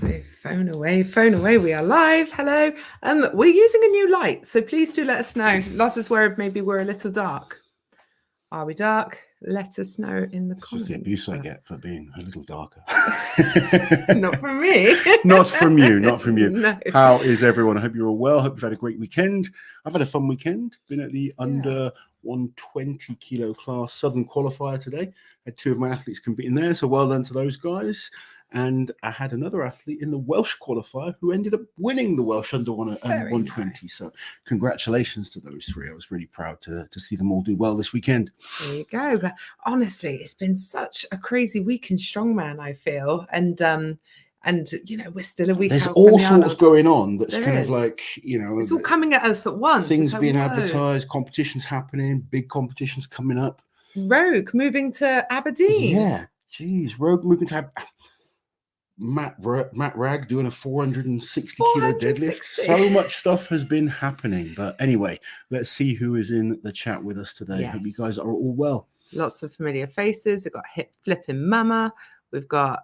So phone away. We are live. Hello. We're using a new light, so please do let us know. Loz is worried maybe we're a little dark. Are we dark? Let us know in the comments. Just the abuse I get for being a little darker. Not from me. Not from you. No. How is everyone? I hope you're all well. Hope you've had a great weekend. I've had a fun weekend. Been at the under 120 kilo class Southern qualifier today. Had two of my athletes competing there, so well done to those guys. And I had another athlete in the Welsh qualifier who ended up winning the Welsh under 120. Nice. So congratulations to those three. I was really proud to see them all do well this weekend. There you go. But honestly, it's been such a crazy week in Strongman, I feel. And you know, we're still a week There's out all from the sorts Arnolds. going on that's There kind is. of like, you know, it's all coming at us at once. Things being advertised, competitions happening, big competitions coming up. Rogue moving to Aberdeen. Yeah, geez, Rogue moving to Matt Ragg doing a 460 kilo deadlift. So much stuff has been happening. But anyway, let's see who is in the chat with us today. Yes. Hope you guys are all well. Lots of familiar faces. We've got Hip Flipping Mama. We've got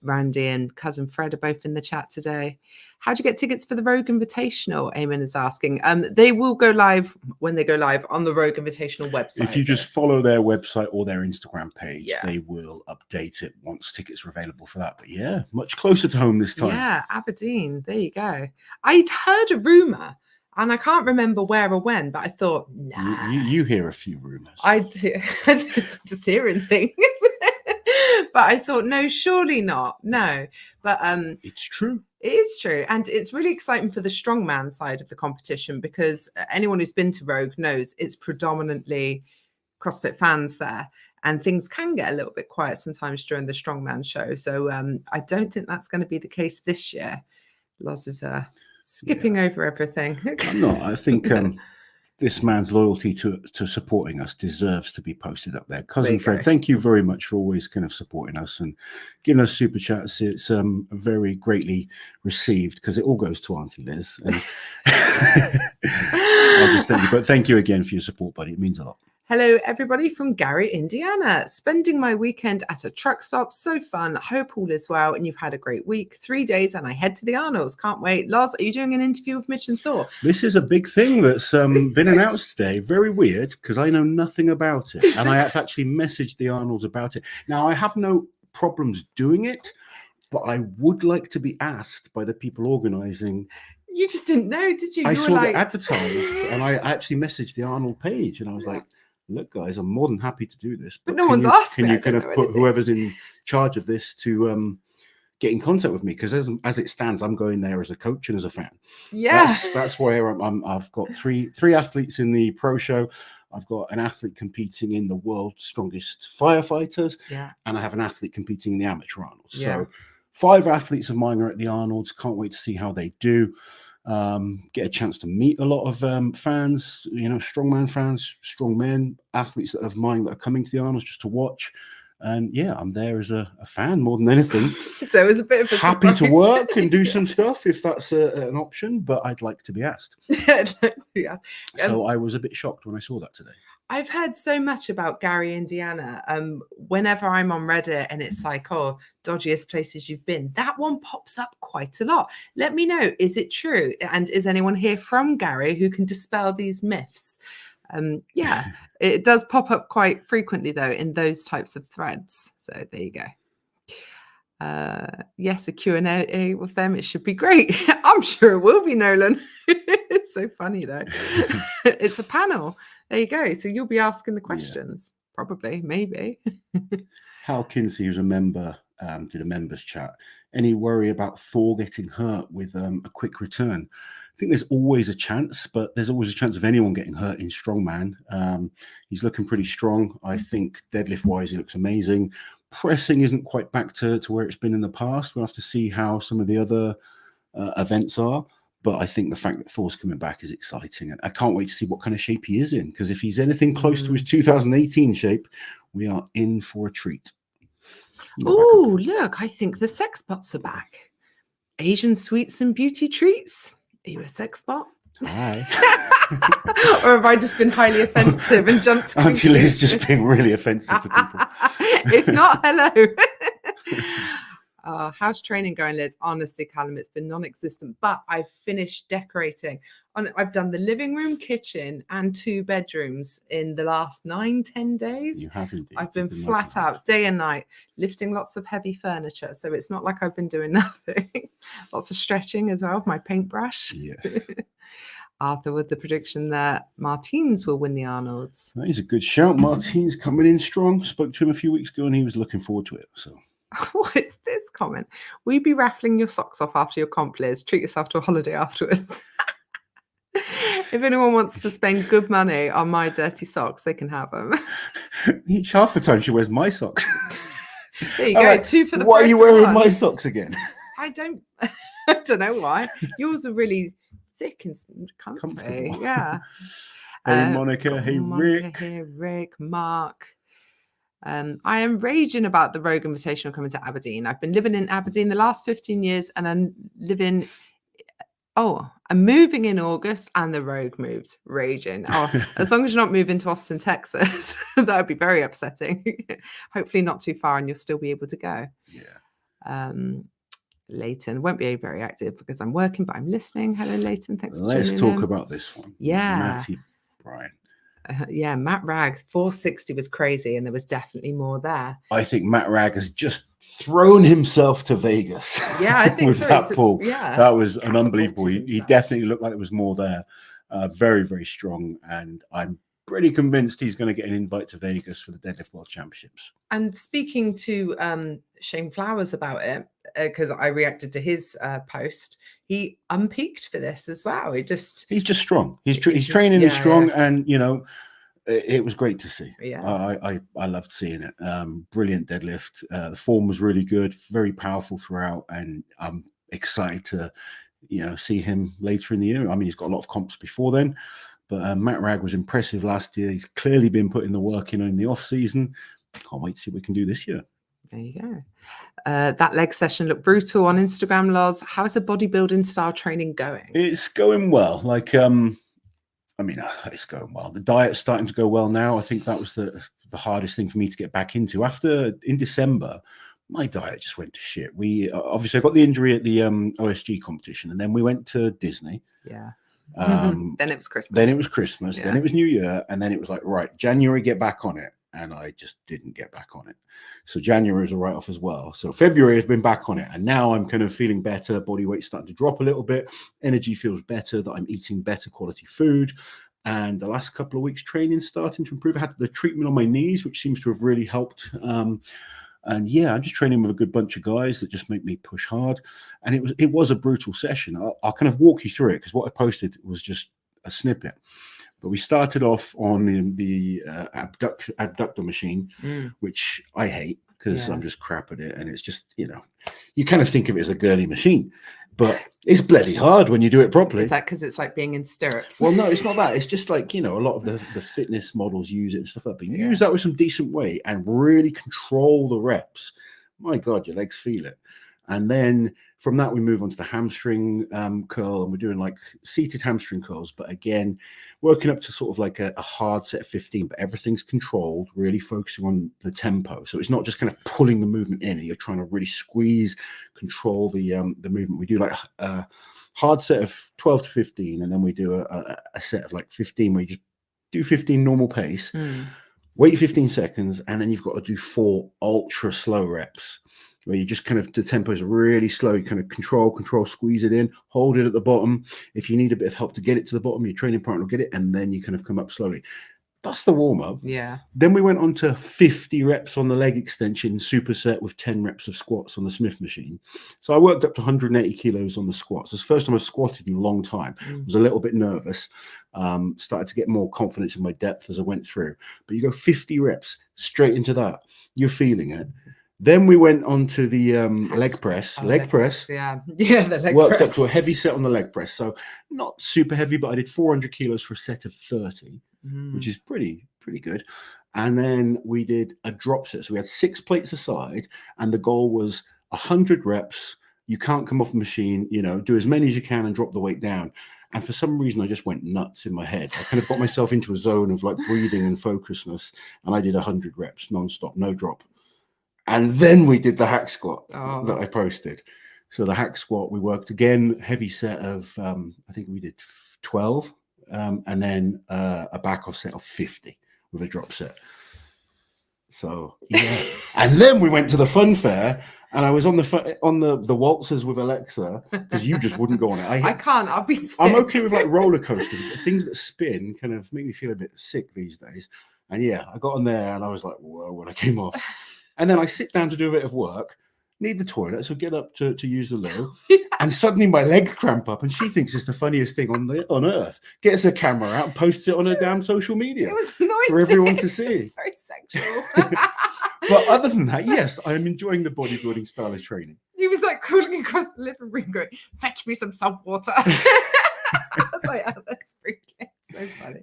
Randy and Cousin Fred are both in the chat today. How'd you get tickets for the Rogue Invitational? Eamon is asking. They will go live when they go live on the Rogue Invitational website. If you just follow their website or their Instagram page, they will update it once tickets are available for that. But yeah, much closer to home this time. Yeah, Aberdeen. There you go. I'd heard a rumour, and I can't remember where or when, but I thought, nah. You hear a few rumours. I do. Just hearing things. But I thought, no, surely not. No. But it's true. It is true. And it's really exciting for the strongman side of the competition, because anyone who's been to Rogue knows it's predominantly CrossFit fans there. And things can get a little bit quiet sometimes during the strongman show. So I don't think that's going to be the case this year. Loz is skipping over everything. I'm not. I think this man's loyalty to supporting us deserves to be posted up there. Cousin Fred, thank you very much for always kind of supporting us and giving us super chats. It's very greatly received, because it all goes to Auntie Liz. And I'll just thank you. But thank you again for your support, buddy. It means a lot. Hello, everybody from Gary, Indiana. Spending my weekend at a truck stop. So fun. Hope all is well and you've had a great week. 3 days and I head to the Arnolds. Can't wait. Loz, are you doing an interview with Mitch and Thor? This is a big thing that's been announced today. Very weird, because I know nothing about it. And I have actually messaged the Arnolds about it. Now, I have no problems doing it, but I would like to be asked by the people organising. You just didn't know, did you? I saw it advertised, and I actually messaged the Arnold page, and I was like, look, guys, I'm more than happy to do this. But no one's asked me. Can you kind of put whoever's in charge of this to get in contact with me? Because as it stands, I'm going there as a coach and as a fan. Yeah. That's where I've got three athletes in the pro show. I've got an athlete competing in the world's strongest firefighters. Yeah. And I have an athlete competing in the amateur Arnold. So 5 athletes of mine are at the Arnolds. Can't wait to see how they do. Get a chance to meet a lot of fans, you know, strongman fans, strongmen, athletes of mine that are coming to the Arnolds just to watch. And yeah, I'm there as a fan more than anything. So it was a bit of a happy surprise. to work and do some stuff if that's an option, but I'd like to be asked. So I was a bit shocked when I saw that today. I've heard so much about Gary, Indiana. Whenever I'm on Reddit and it's like, oh, dodgiest places you've been, that one pops up quite a lot. Let me know, is it true? And is anyone here from Gary who can dispel these myths? Yeah, it does pop up quite frequently, though, in those types of threads. So there you go. Yes, a Q&A with them. It should be great. I'm sure it will be, Nolan. It's so funny, though. It's a panel. There you go. So you'll be asking the questions, probably, maybe. Hal Kinsey, who's a member, did a members chat. Any worry about Thor getting hurt with a quick return? I think there's always a chance, but there's always a chance of anyone getting hurt in strongman. He's looking pretty strong. I think deadlift-wise, he looks amazing. Pressing isn't quite back to where it's been in the past. We'll have to see how some of the other events are. But I think the fact that Thor's coming back is exciting. And I can't wait to see what kind of shape he is in, because if he's anything close to his 2018 shape, we are in for a treat. Oh, look, I think the sex bots are back. Asian sweets and beauty treats. Are you a sex bot? Hi. Or have I just been highly offensive and jumped to Auntie Liz just being really offensive to people. If not, hello. How's training going, Liz? Honestly, Callum, it's been non-existent, but I've finished decorating. I've done the living room, kitchen, and 2 bedrooms in the last 9-10 days. You have indeed. I've been flat out day and night, lifting lots of heavy furniture. So it's not like I've been doing nothing. Lots of stretching as well with my paintbrush. Yes. Arthur with the prediction that Martins will win the Arnolds. That is a good shout. Martins coming in strong. Spoke to him a few weeks ago and he was looking forward to it. So. What is this comment? Will you be raffling your socks off after your comp, Liz? Treat yourself to a holiday afterwards. If anyone wants to spend good money on my dirty socks, they can have them. Each half the time she wears my socks. There you go. Right. 2 for the price. Why are you wearing my socks again? I don't know why. Yours are really thick and comfy. Yeah. Hey Monica. Hey Rick. Hey Rick. Mark. I am raging about the Rogue Invitational coming to Aberdeen. I've been living in Aberdeen the last 15 years and I'm moving in August and the Rogue moves. Raging. Oh, as long as you're not moving to Austin, Texas, that would be very upsetting. Hopefully not too far and you'll still be able to go. Yeah. Leighton won't be very active because I'm working, but I'm listening. Hello, Leighton. Thanks for Let's tuning in. talk about this one. Yeah. Matty Bryan. Yeah, Matt Rags 460 was crazy, and there was definitely more there. I think Matt Rag has just thrown himself to Vegas. Yeah, I think with so. that pull. Yeah, that was an unbelievable. He definitely looked like there was more there. Very, very strong, and I'm pretty convinced he's going to get an invite to Vegas for the Deadlift World Championships. And speaking to Shane Flowers about it, because I reacted to his post, he unpeaked for this as well. He's just strong. He's training and strong, and you know, it was great to see. Yeah, I loved seeing it. Brilliant deadlift. The form was really good, very powerful throughout, and I'm excited to, you know, see him later in the year. I mean, he's got a lot of comps before then, but Matt Rag was impressive last year. He's clearly been putting the work in the off season. Can't wait to see what we can do this year. There you go. That leg session looked brutal on Instagram, Loz. How's the bodybuilding style training going? It's going well. Like, I mean, it's going well. The diet's starting to go well now. I think that was the hardest thing for me to get back into. In December, my diet just went to shit. We obviously I got the injury at the OSG competition, and then we went to Disney. Yeah. Then it was Christmas. Yeah. Then it was New Year, and then it was like, right, January, get back on it. And I just didn't get back on it. So January was a write-off as well. So February I've been back on it, and now I'm kind of feeling better. Body weight's starting to drop a little bit. Energy feels better, that I'm eating better quality food. And the last couple of weeks training starting to improve. I had the treatment on my knees, which seems to have really helped. And yeah, I'm just training with a good bunch of guys that just make me push hard. And it was a brutal session. I'll kind of walk you through it, because what I posted was just a snippet. But we started off on the abductor machine, which I hate because I'm just crap at it. And it's just, you know, you kind of think of it as a girly machine, but it's bloody hard when you do it properly. Is that because it's like being in stirrups? Well, no, it's not that. It's just like, you know, a lot of the fitness models use it and stuff like that. But use that with some decent weight and really control the reps. My God, your legs feel it. And then from that, we move on to the hamstring curl, and we're doing like seated hamstring curls. But again, working up to sort of like a hard set of 15, but everything's controlled, really focusing on the tempo. So it's not just kind of pulling the movement in. You're trying to really squeeze, control the movement. We do like a hard set of 12 to 15, and then we do a set of like 15 where you just do 15 normal pace, wait 15 seconds, and then you've got to do 4 ultra slow reps, where you just kind of, the tempo is really slow. You kind of control, squeeze it in, hold it at the bottom. If you need a bit of help to get it to the bottom, your training partner will get it, and then you kind of come up slowly. That's the warm-up. Yeah. Then we went on to 50 reps on the leg extension superset with 10 reps of squats on the Smith machine. So I worked up to 180 kilos on the squats. It's the first time I've squatted in a long time. I was a little bit nervous. Started to get more confidence in my depth as I went through. But you go 50 reps straight into that. You're feeling it. Then we went on to the leg press. The leg press. Worked up to a heavy set on the leg press. So not super heavy, but I did 400 kilos for a set of 30, which is pretty good. And then we did a drop set. So we had 6 plates aside, and the goal was 100 reps. You can't come off the machine, you know, do as many as you can and drop the weight down. And for some reason, I just went nuts in my head. I kind of got myself into a zone of like breathing and focusedness. And I did 100 reps nonstop, no drop. And then we did the hack squat Oh. that I posted. So the hack squat, we worked again, heavy set of, I think we did 12, and then a back off set of 50 with a drop set. So yeah, and then we went to the fun fair, and I was on the waltzers with Alexa because you just wouldn't go on it. I can't. I'll be sick. I'm okay with like roller coasters, but things that spin kind of make me feel a bit sick these days. And yeah, I got on there and I was like, whoa, when I came off. And then I sit down to do a bit of work, need the toilet, so get up to use the loo, and suddenly my legs cramp up, and she thinks it's the funniest thing on earth. Gets her camera out and posts it on her damn social media. It was noisy for everyone to see. It's very sexual. But other than that, yes, I am enjoying the bodybuilding style of training. He was like crawling across the living room going, fetch me some salt water. I was like, oh, that's freaking so funny.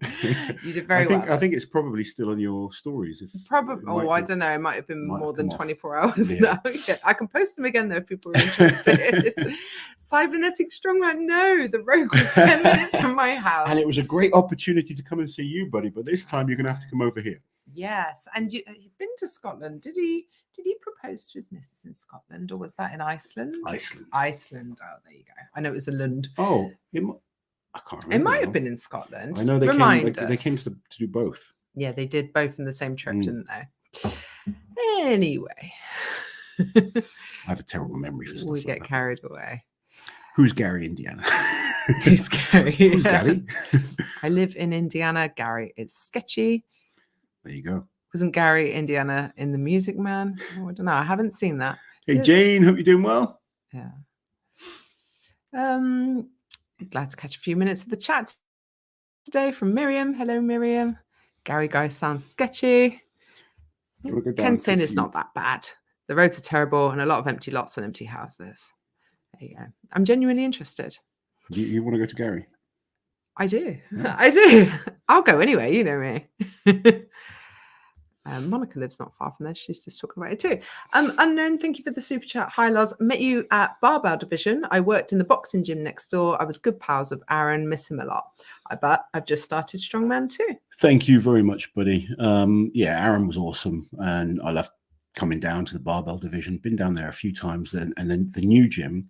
You did very well. I think it's probably still on your stories. Probably. Oh, I don't know. It might have been more than 24 hours yeah. now. Yeah. I can post them again though if people are interested. Cybernetic Strongman. No, the Rogue was 10 minutes from my house. And it was a great opportunity to come and see you, buddy. But this time you're going to have to come over here. Yes, and you've been to Scotland. Did he propose to his missus in Scotland, or was that in Iceland? Iceland. Oh, there you go. I know it was a Lund. Oh, I can't remember. It might have been in Scotland. I know they came to do both. Yeah, they did both in the same trip, didn't they? Anyway, I have a terrible memory for stuff. We get carried away. Who's Gary, Indiana? Who's Gary? Who's Gary? I live in Indiana. Gary is sketchy. There you go. Wasn't Gary, Indiana, in The Music Man? Oh, I don't know. I haven't seen that. Hey, Jane. Hope you're doing well. Yeah. Glad to catch a few minutes of the chat today from Miriam. Hello, Miriam. Gary guy sounds sketchy. Ken's saying it's not that bad. The roads are terrible and a lot of empty lots and empty houses. There you go. I'm genuinely interested. You want to go to Gary? I do. Yeah. I do. I'll go anyway. You know me. Monica lives not far from there. She's just talking about it too. Unknown, thank you for the super chat. Hi, Loz. Met you at Barbell Division. I worked in the boxing gym next door. I was good pals with Aaron. Miss him a lot. But I've just started Strongman too. Thank you very much, buddy. Yeah, Aaron was awesome. And I love coming down to the Barbell Division. Been down there a few times. And then the new gym,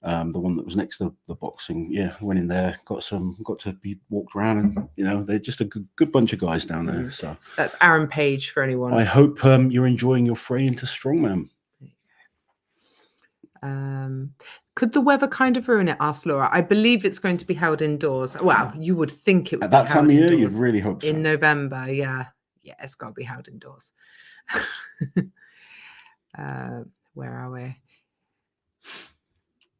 the one that was next to the boxing, yeah, went in there, got to be walked around, and they're just a good bunch of guys down there. So that's Aaron Page for anyone. I hope you're enjoying your foray into Strongman. Could the weather kind of ruin it? Asked Laura. I believe it's going to be held indoors. Well, you would think it would at that time of year. You'd really hope so. In November, yeah, it's got to be held indoors. Where are we?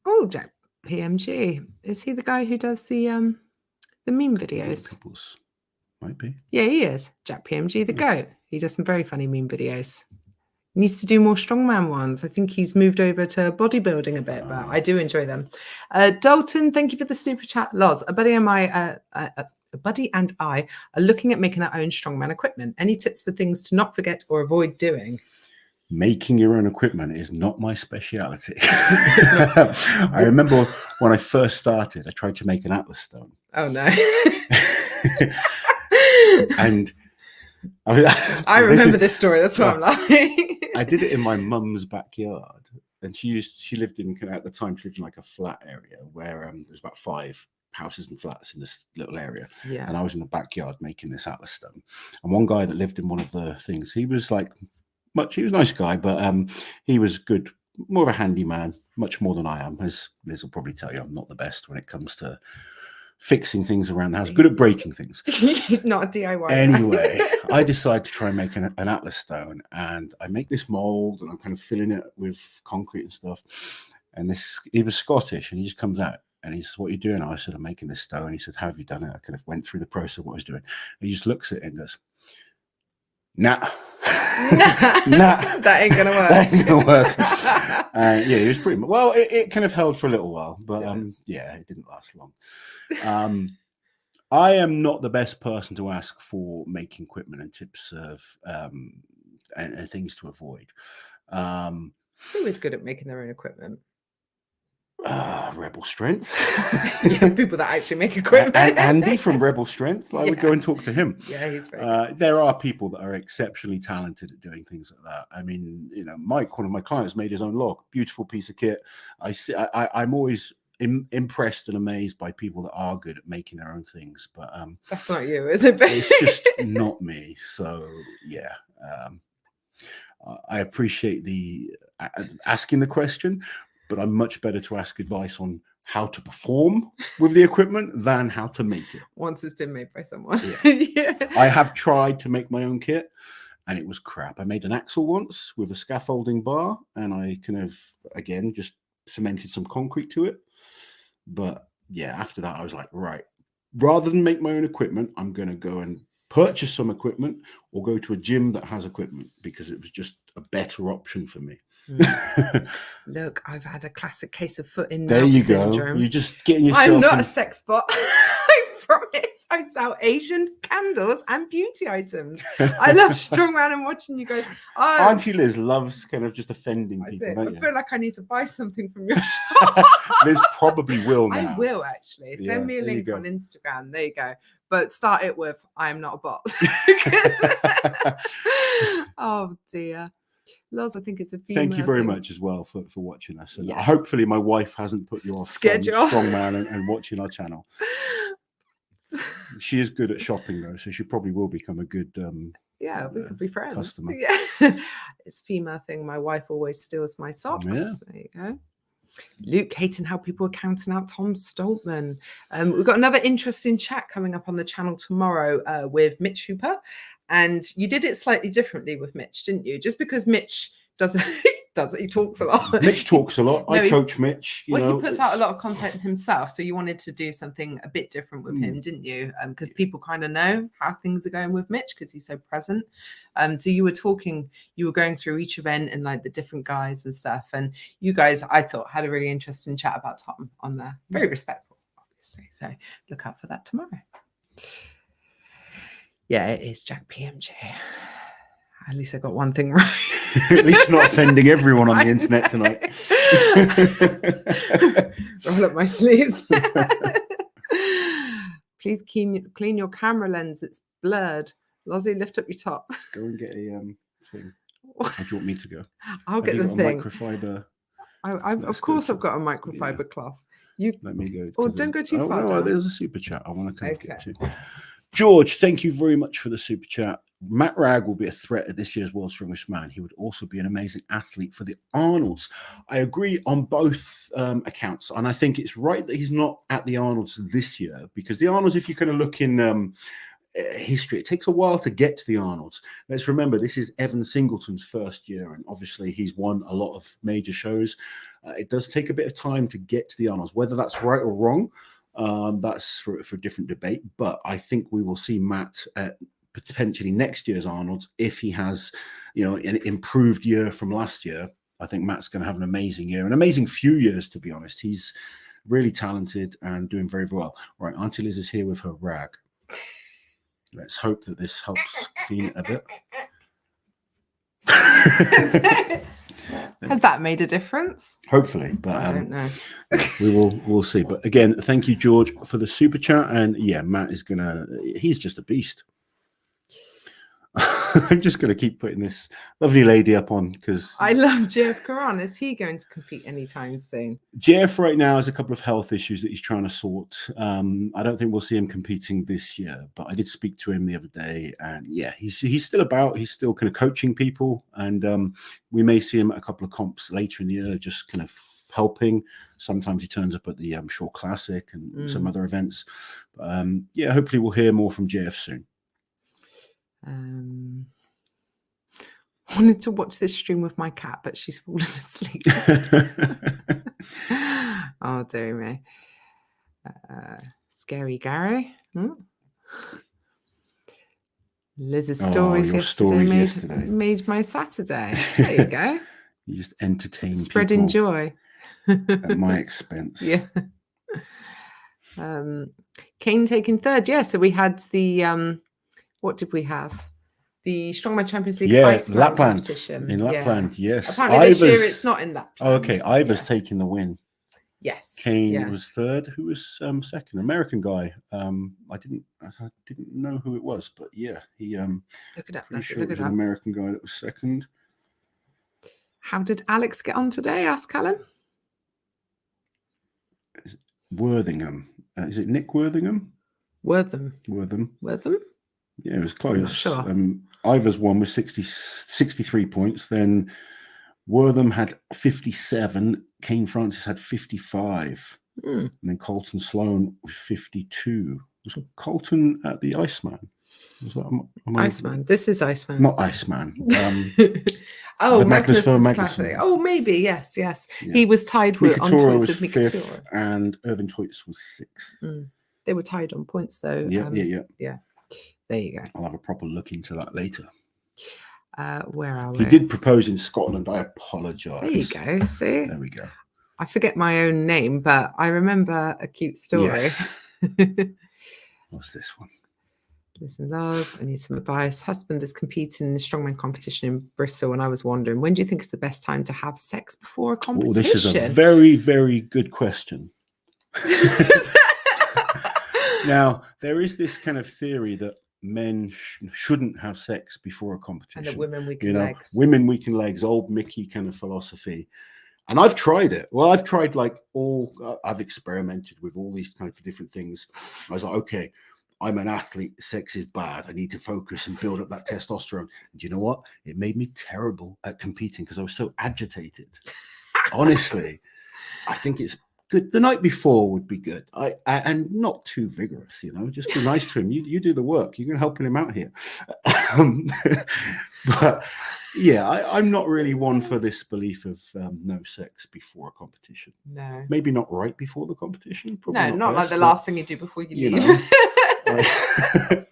Oh, Jack PMG. Is he the guy who does the meme videos? Might be. Yeah, he is. Jack PMG, the goat. He does some very funny meme videos. He needs to do more strongman ones. I think he's moved over to bodybuilding a bit, but I do enjoy them. Dalton, thank you for the super chat. Loz, a buddy and I are looking at making our own strongman equipment. Any tips for things to not forget or avoid doing? Making your own equipment is not my speciality. I remember when I first started, I tried to make an Atlas stone. Oh, no. And I remember this story. That's why I'm laughing. I did it in my mum's backyard. And she lived in, at the time, she lived in like a flat area where there's about 5 houses and flats in this little area. Yeah. And I was in the backyard making this Atlas stone. And one guy that lived in one of the things, he was like, he was a nice guy, but he was good, more of a handyman, much more than I am. As Liz will probably tell you, I'm not the best when it comes to fixing things around the house. Good at breaking things. Not a DIY. Anyway, I decided to try and make an Atlas stone, and I make this mold, and I'm kind of filling it with concrete and stuff. And he was Scottish, and he just comes out. And he says, "What are you doing?" I said, "I'm making this stone." He said, "How have you done it?" I kind of went through the process of what I was doing. And he just looks at it and goes, "Nah." That ain't gonna work. That ain't gonna work. Yeah, it was pretty much, well, it kind of held for a little while, but yeah, it didn't last long. I am not the best person to ask for making equipment and tips of and things to avoid. Who is good at making their own equipment? Rebel Strength. Yeah, people that actually make equipment. Andy from Rebel Strength. I would go and talk to him. Yeah, he's very good. There are people that are exceptionally talented at doing things like that. I mean, you know, Mike, one of my clients, made his own log. Beautiful piece of kit. I'm always impressed and amazed by people that are good at making their own things. But that's not you, is it? It's just not me. So yeah. I appreciate the asking the question, but I'm much better to ask advice on how to perform with the equipment than how to make it. Once it's been made by someone. Yeah. I have tried to make my own kit and it was crap. I made an axle once with a scaffolding bar and I kind of, again, just cemented some concrete to it. But yeah, after that, I was like, right, rather than make my own equipment, I'm going to go and purchase some equipment or go to a gym that has equipment because it was just a better option for me. Look, I've had a classic case of foot in there mouth you syndrome. Go. You're just getting yourself. I'm not a sex bot. I promise. I sell Asian candles and beauty items. I love Strongman and watching you guys. Auntie Liz loves kind of just offending people. I feel like I need to buy something from your shop. Liz probably will now. I will actually. Send me a link on Instagram. There you go. But start it with I am not a bot. Oh dear. Loz, I think it's a female. Thank you very much as well for watching us. And hopefully my wife hasn't put you off Strongman and watching our channel. She is good at shopping though, so she probably will become a good we could be friends. Customer. Yeah. It's a female thing. My wife always steals my socks. Yeah. There you go. Luke hating how people are counting out Tom Stoltman. We've got another interesting chat coming up on the channel tomorrow with Mitch Hooper. And you did it slightly differently with Mitch, didn't you? Just because Mitch doesn't, he talks a lot. Mitch talks a lot. I coach Mitch. He puts out a lot of content himself. So you wanted to do something a bit different with him, didn't you? Because people kind of know how things are going with Mitch because he's so present. So you were going through each event and like the different guys and stuff. And you guys, I thought, had a really interesting chat about Tom on there. Very respectful, obviously. So look out for that tomorrow. Yeah, it is Jack PMJ. At least I got one thing right. At least not offending everyone on the internet tonight. Roll up my sleeves. Please clean your camera lens. It's blurred. Lozzie, lift up your top. Go and get a thing. How do you want me to go? I'll get the thing. Microfiber. Of course, I've got a microfiber cloth. Let me go. Oh, don't go too far. No, there's a super chat I want to get to. George, thank you very much for the super chat. Matt Ragg will be a threat at this year's World's Strongest Man. He would also be an amazing athlete for the Arnolds. I agree on both accounts. And I think it's right that he's not at the Arnolds this year because the Arnolds, if you kind of look in history, it takes a while to get to the Arnolds. Let's remember, this is Evan Singleton's first year. And obviously he's won a lot of major shows. It does take a bit of time to get to the Arnolds, whether that's right or wrong. That's for different debate, but I think we will see Matt at potentially next year's Arnold's if he has, an improved year from last year. I think Matt's going to have an amazing year, an amazing few years, to be honest. He's really talented and doing very, very well. Right, Auntie Liz is here with her rag. Let's hope that this helps clean it a bit. Has that made a difference? Hopefully, but I don't know. we'll see. But again, thank you, George, for the super chat. And yeah, Matt is he's just a beast. I'm just gonna keep putting this lovely lady up on because I love Jeff Karan. Is he going to compete anytime soon? Jeff right now has a couple of health issues that he's trying to sort. I don't think we'll see him competing this year, but I did speak to him the other day, and yeah, he's still about. He's still kind of coaching people, and we may see him at a couple of comps later in the year, just kind of helping. Sometimes he turns up at the Shore Classic and some other events. But, yeah, hopefully we'll hear more from JF soon. Wanted to watch this stream with my cat, but she's fallen asleep. Oh, dear me. Scary Gary. Liz's stories yesterday made my Saturday. There you go. You just entertain Spreading joy. At my expense. Yeah. Kane taking third. Yeah, so we had the what did we have? The Strongman Champions League Lapland competition. In Lapland, yes. Apparently this year it's not in Lapland. Oh, okay, Ivor's taking the win. Yes. Kane was third. Who was second? American guy. I didn't know who it was, but yeah, he Look it up. pretty sure it was an American guy that was second. How did Alex get on today? Ask Callum. Worthingham. Is it Nick Worthingham? Wortham. Yeah, it was close. I'm not sure. Ivers won with 63 points. Then Wortham had 57. Kane Francis had 55. And then Colton Sloan with 52. Was Colton at the Iceman? Was that Iceman? This is Iceman. Not Iceman. Oh, Magnus's Classic. Oh, maybe. Yes. Yeah. He was tied on points with Mika fifth, and Irvin Toits was sixth. They were tied on points, though. Yeah. There you go. I'll have a proper look into that later. Where are we? He did propose in Scotland. I apologise. There you go. See? There we go. I forget my own name, but I remember a cute story. Yes. What's this one? Listen, Lars, I need some advice. Husband is competing in the strongman competition in Bristol, and I was wondering, when do you think is the best time to have sex before a competition? Oh, this is a very, very good question. Now, there is this kind of theory that men shouldn't have sex before a competition. And that women weaken legs. Women weaken legs, old Mickey kind of philosophy. And I've tried it. Well, I've tried I've experimented with all these kinds of different things. I was like, okay, I'm an athlete. Sex is bad. I need to focus and build up that testosterone. And do you know what? It made me terrible at competing because I was so agitated. Honestly, I think it's good. The night before would be good. And not too vigorous, just be nice to him. You do the work. You're going to help him out here. But yeah, I'm not really one for this belief of no sex before a competition. No. Maybe not right before the competition. Probably not like the last thing you do before you leave. I'd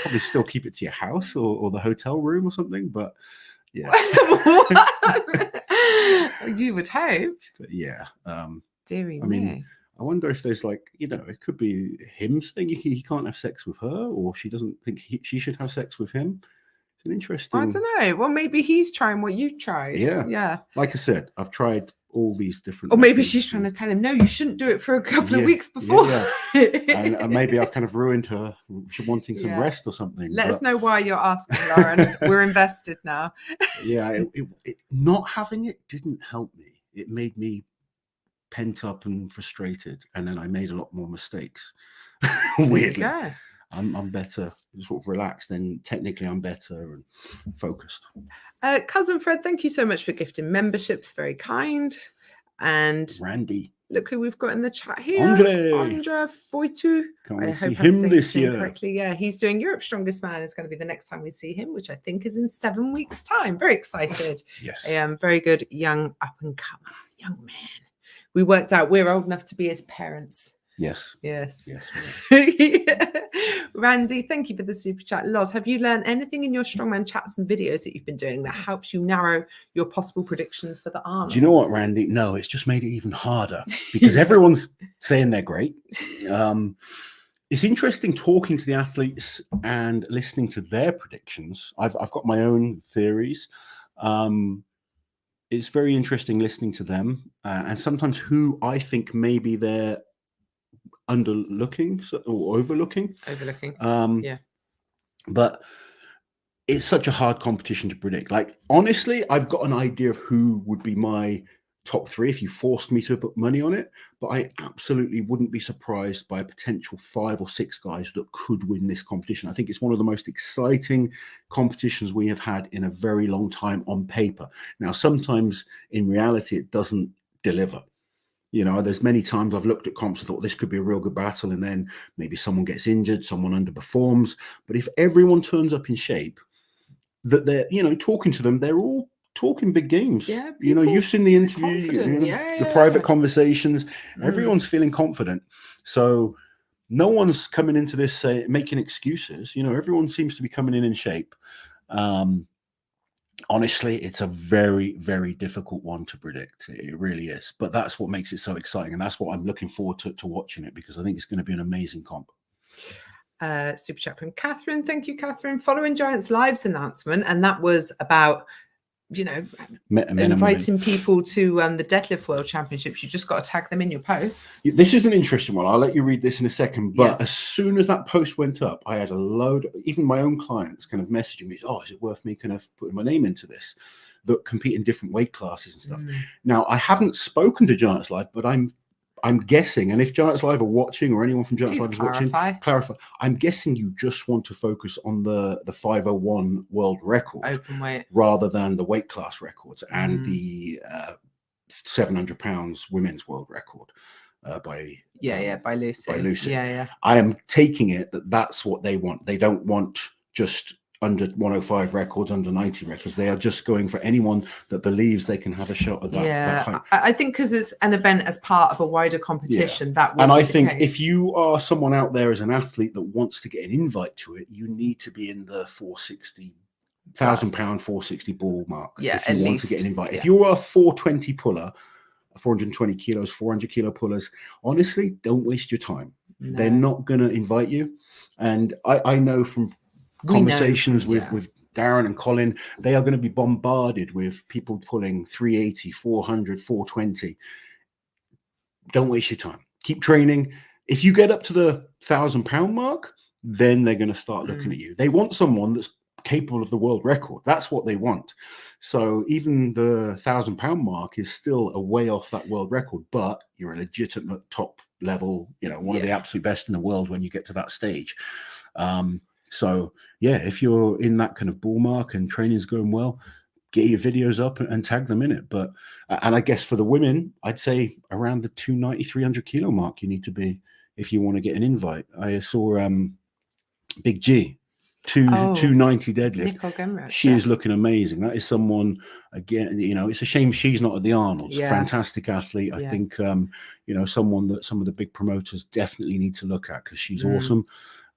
probably still keep it to your house or the hotel room or something, but yeah. You would hope. But yeah. Deary I mean, I wonder if there's it could be him saying he can't have sex with her, or she doesn't think she should have sex with him. It's an interesting. I don't know. Well, maybe he's trying what you tried. Yeah. Like I said, I've tried all these different. Or maybe she's trying to tell him, no, you shouldn't do it for a couple of weeks before. And maybe I've kind of ruined her wanting some rest or something. Let us know why you're asking, Lauren. We're invested now. It not having it didn't help me. It made me pent up and frustrated, and then I made a lot more mistakes. Weirdly, I'm better, sort of relaxed, and technically I'm better and focused. Cousin Fred, thank you so much for gifting memberships. Very kind. And Randy, look who we've got in the chat here. Andre Foitu. I see him this year. Correctly. Yeah, he's doing Europe's Strongest Man. It's going to be the next time we see him, which I think is in 7 weeks' time. Very excited. Yes. Very good young up and comer, young man. We worked out we're old enough to be his parents. Yes. Randy, thank you for the super chat. Loz, have you learned anything in your strongman chats and videos that you've been doing that helps you narrow your possible predictions for the Arnold? Do you know what, Randy? No, it's just made it even harder because everyone's saying they're great. It's interesting talking to the athletes and listening to their predictions. I've got my own theories. It's very interesting listening to them and sometimes who I think maybe they're underlooking or overlooking. But it's such a hard competition to predict. Honestly, I've got an idea of who would be my top 3 if you forced me to put money on it, but I absolutely wouldn't be surprised by a potential 5 or 6 guys that could win this competition. I think it's one of the most exciting competitions we have had in a very long time on paper. Now, sometimes in reality, it doesn't deliver. There's many times I've looked at comps and thought this could be a real good battle, and then maybe someone gets injured, someone underperforms. But if everyone turns up in shape, that they're, talking to them, they're all talking big games. Yeah, you've seen the interview, the private conversations. Everyone's feeling confident. So no one's coming into this making excuses. Everyone seems to be coming in shape. Honestly, it's a very, very difficult one to predict. It really is. But that's what makes it so exciting. And that's what I'm looking forward to watching it, because I think it's going to be an amazing comp. Super chat from Catherine. Thank you, Catherine. Following Giants Live's announcement, and that was about you know, Men and women. inviting people to the Deadlift World Championships. You just got to tag them in your posts. This is an interesting one. I'll let you read this in a second. But Yeah. as soon as that post went up, I had a load, even my own clients kind of messaging me, oh, is it worth me kind of putting my name into this? That compete in different weight classes and stuff. Now, I haven't spoken to Giants Live, but I'm guessing, and if Giants Live are watching or anyone from Giants Live is watching, clarify. I'm guessing you just want to focus on the 501 world record open weight rather than the weight class records and the 700 pounds women's world record by Lucy. Yeah. I am taking it that that's what they want. They don't want just under 105 records, under 90 records. They are just going for anyone that believes they can have a shot at that. Yeah, I think because it's an event as part of a wider competition. That and I think if you are someone out there as an athlete that wants to get an invite to it, you need to be in the 460 £1,000 460 ball mark. Yeah, if you want to get an invite. Yeah. If you are a 420 puller, 420 kilos, 400 kilo pullers, honestly, don't waste your time. No. They're not going to invite you. And I know from conversations with Darren and Colin, they are going to be bombarded with people pulling 380, 400, 420. Don't waste your time. Keep training. If you get up to the £1,000 mark, then they're going to start looking at you. They want someone that's capable of the world record. That's what they want. So even the £1,000 mark is still a way off that world record, but you're a legitimate top level, one of the absolute best in the world when you get to that stage. So yeah, if you're in that kind of ball mark and training's going well, get your videos up and tag them in it. But, and I guess for the women, I'd say around the 290, 300 kilo mark, you need to be, if you want to get an invite. I saw Big G, 290 deadlift. She is looking amazing. That is someone, again, it's a shame she's not at the Arnold's. Fantastic athlete. I think, someone that some of the big promoters definitely need to look at because she's awesome.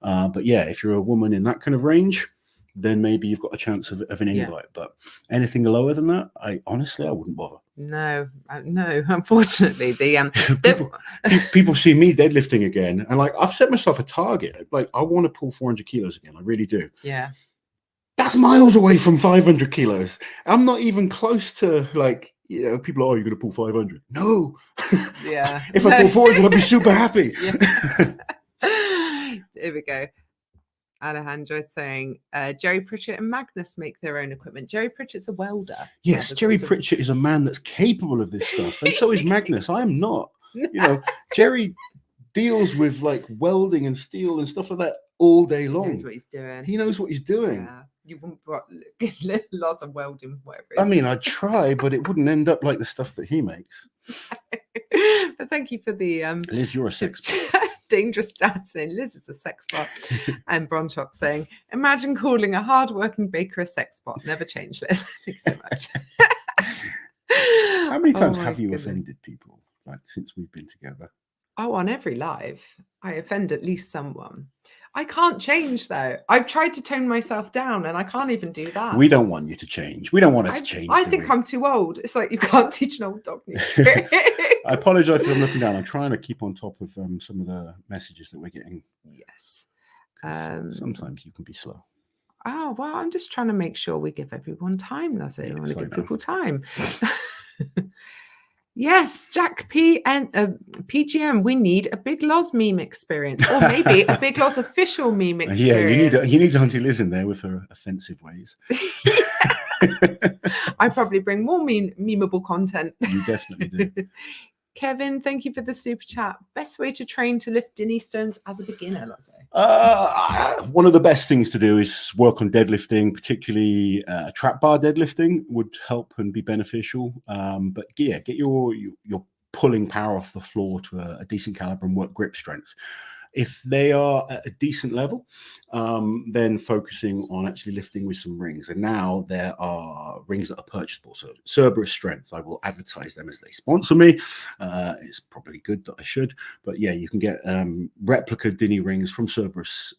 But yeah, if you're a woman in that kind of range, then maybe you've got a chance of an invite. But anything lower than that, I wouldn't bother. No, unfortunately, people see me deadlifting again, and like I've set myself a target. Like I want to pull 400 kilos again. I really do. Yeah, that's miles away from 500 kilos. I'm not even close to like. People are, oh, you're going to pull 500. No. Yeah. If I pull 400, I'll be super happy. Here we go. Alejandro is saying Jerry Pritchett and Magnus make their own equipment. Jerry Pritchett's a welder. Yes, Jerry Pritchett is a man that's capable of this stuff, and so is Magnus. I am not. Jerry deals with like welding and steel and stuff like that all day long. He knows what he's doing. He knows what he's doing. Yeah. You wouldn't lots of welding, whatever. I mean, I'd try, but it wouldn't end up like the stuff that he makes. But thank you for the Liz, you're a sex Dangerous Dad saying Liz is a sex bot, and Bronchok saying, imagine calling a hard-working baker a sex bot. Never change, Liz. Thanks so much. How many times have you offended people like since we've been together? Oh, on every live, I offend at least someone. I can't change though. I've tried to tone myself down and I can't even do that. We don't want you to change. We don't want us to change. I think I'm too old. It's like you can't teach an old dog new tricks. I apologize for looking down. I'm trying to keep on top of some of the messages that we're getting. Yes. Sometimes you can be slow. Oh, well, I'm just trying to make sure we give everyone time. That's it. I want to give people time. Yes, Jack P and PGM. We need a Big Loz meme experience, or maybe a Big Loz official meme experience. Yeah, you need Auntie Liz in there with her offensive ways. I probably bring more memeable content. You definitely do. Kevin, thank you for the super chat. Best way to train to lift Dinnie stones as a beginner, let's say. One of the best things to do is work on deadlifting, particularly trap bar deadlifting would help and be beneficial. But yeah, get your pulling power off the floor to a decent caliber and work grip strength. If they are at a decent level, then focusing on actually lifting with some rings. And now there are rings that are purchasable. So Cerberus Strength, I will advertise them as they sponsor me. It's probably good that I should. But yeah, you can get replica Dinnie rings from Cerberus.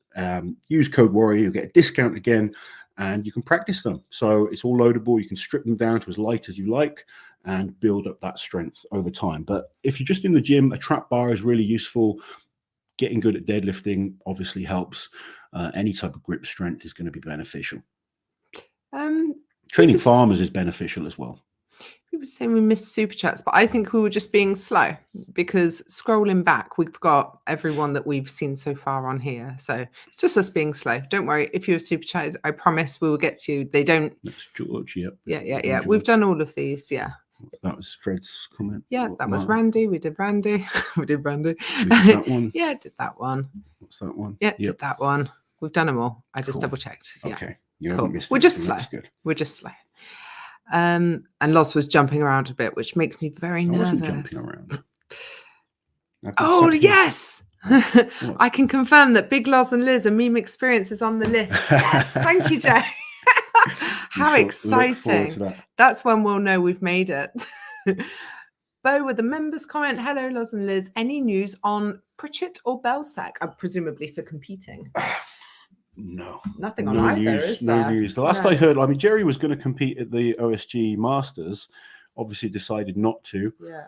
Use code Warrior, you'll get a discount again, and you can practice them. So it's all loadable. You can strip them down to as light as you like and build up that strength over time. But if you're just in the gym, a trap bar is really useful. Getting good at deadlifting obviously helps. Any type of grip strength is going to be beneficial. Training farmers is beneficial as well. We were saying we missed super chats, but I think we were just being slow because scrolling back, we've got everyone that we've seen so far on here. So it's just us being slow. Don't worry. If you're super chatted, I promise we will get to you. They don't. That's George. Yep. Yeah. George. We've done all of these. Yeah. That was Fred's comment. Yeah, that was Randy. We did Randy. We did Randy. We did that one. Yeah, did that one. What's that one? Yeah, did that one. We've done them all. I just Cool. double checked. Yeah. Okay. You haven't missed We're just anything. slow. That's good. We're just slow. And Loz was jumping around a bit, which makes me very nervous. I wasn't jumping around. Oh, yes. I can confirm that Big Loz and Liz, a meme experience, is on the list. Yes. Thank you, Joe. How exciting. That's when we'll know we've made it. Bo with the members comment. Hello, Loz and Liz. Any news on Pritchett or Belsac? Presumably for competing. No. Nothing on either, is there? No news. The last I heard, I mean, Jerry was going to compete at the OSG Masters, obviously decided not to. Yeah.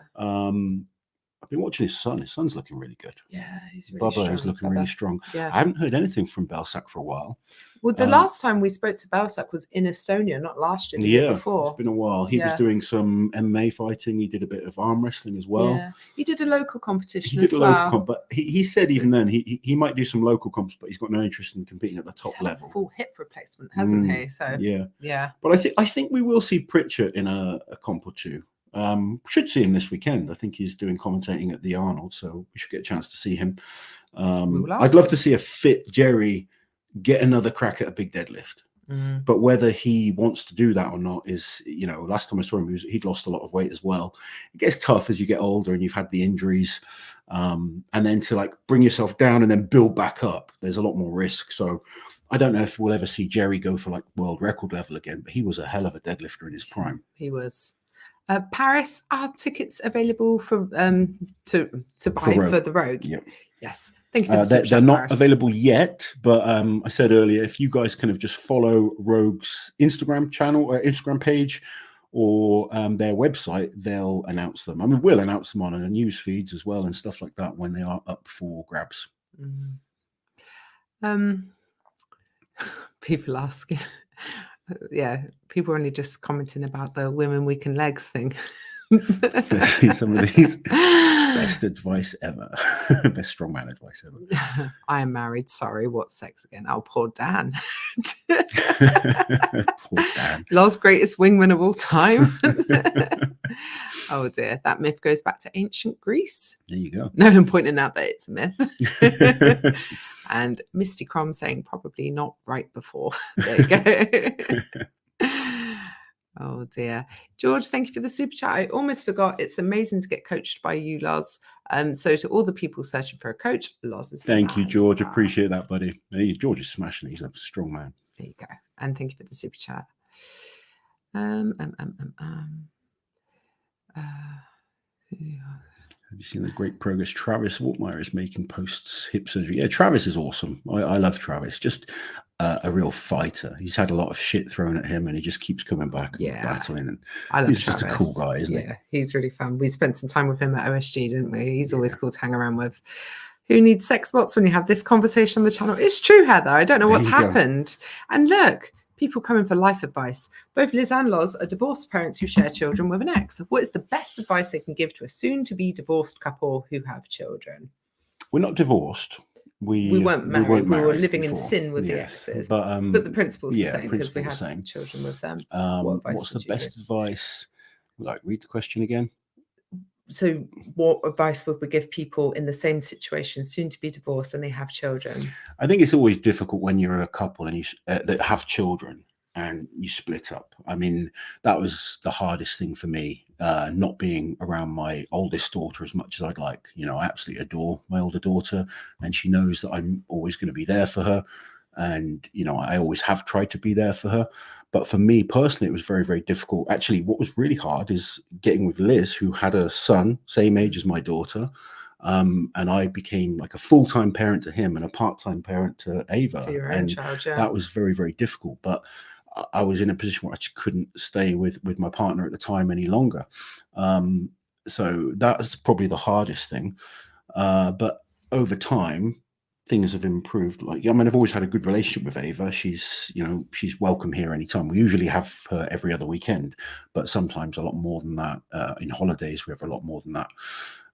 I've been watching his son. His son's looking really good. Yeah, he's really Bubba strong. is looking really strong. Yeah. I haven't heard anything from Belsac for a while. Well, the last time we spoke to Belsac was in Estonia, not last year, the year before. It's been a while. He was doing some MMA fighting. He did a bit of arm wrestling as well. Yeah, he did a local competition as well. But he said even then he might do some local comps, but he's got no interest in competing at the top level. A full hip replacement, hasn't he? So yeah. But I think we will see Pritchett in a comp or two. Should see him this weekend. I think he's doing commentating at the Arnold, so we should get a chance to see him. I'd love to see a fit Jerry get another crack at a big deadlift. But whether he wants to do that or not is, last time I saw him, he'd lost a lot of weight as well. It gets tough as you get older and you've had the injuries. And then to bring yourself down and then build back up, there's a lot more risk. So I don't know if we'll ever see Jerry go for world record level again, but he was a hell of a deadlifter in his prime. He was. Paris, are tickets available for to buy for the Rogue? Yep. Yes. Thank you. They're not available yet, but I said earlier, if you guys kind of just follow Rogue's Instagram channel or Instagram page or their website, they'll announce them. I mean, we'll announce them on our news feeds as well and stuff like that when they are up for grabs. People asking. Yeah, people are only just commenting about the Women Week and Legs thing. Let's see some of these. Best advice ever. Best strongman advice ever. I am married. Sorry, what's sex again? Oh, poor Dan. Poor Dan. Loz, greatest wingman of all time. Oh dear, that myth goes back to ancient Greece. There you go. No, I'm pointing out that it's a myth. And Misty Crom saying probably not right before. There you go. Oh dear. George, thank you for the super chat. I almost forgot. It's amazing to get coached by you, Loz. So to all the people searching for a coach, Loz is the Thank you, George. Appreciate that, buddy. George is smashing. He's a strong man. There you go. And thank you for the super chat. Have you seen the great progress Travis Waltmeyer is making post hip surgery? Yeah, Travis is awesome. I love Travis. Just a real fighter. He's had a lot of shit thrown at him and he just keeps coming back and battling. And he's just a cool guy, isn't he? Yeah, he's really fun. We spent some time with him at OSG, didn't we? He's always cool to hang around with. Who needs sex bots when you have this conversation on the channel? It's true, Heather. I don't know what's happened. And look, people coming for life advice. Both Liz and Loz are divorced parents who share children with an ex. What is the best advice they can give to a soon-to-be divorced couple who have children? We're not divorced. We weren't married. We were living before. in sin with the exes. But the principle's the same because we have children with them. What's the best advice? Read the question again. So what advice would we give people in the same situation, soon to be divorced, and they have children? I think it's always difficult when you're a couple and you that have children and you split up. I mean, that was the hardest thing for me, not being around my oldest daughter as much as I'd like. I absolutely adore my older daughter and she knows that I'm always going to be there for her. And, I always have tried to be there for her. But for me personally, it was very, very difficult. Actually, what was really hard is getting with Liz, who had a son, same age as my daughter. And I became like a full-time parent to him and a part-time parent to Ava. To your own child, that was very, very difficult. But I was in a position where I just couldn't stay with my partner at the time any longer. So that's probably the hardest thing. But over time, things have improved. Like, I mean, I've always had a good relationship with Ava. She's, you know, she's welcome here anytime. We usually have her every other weekend, but sometimes a lot more than that. In holidays, we have a lot more than that.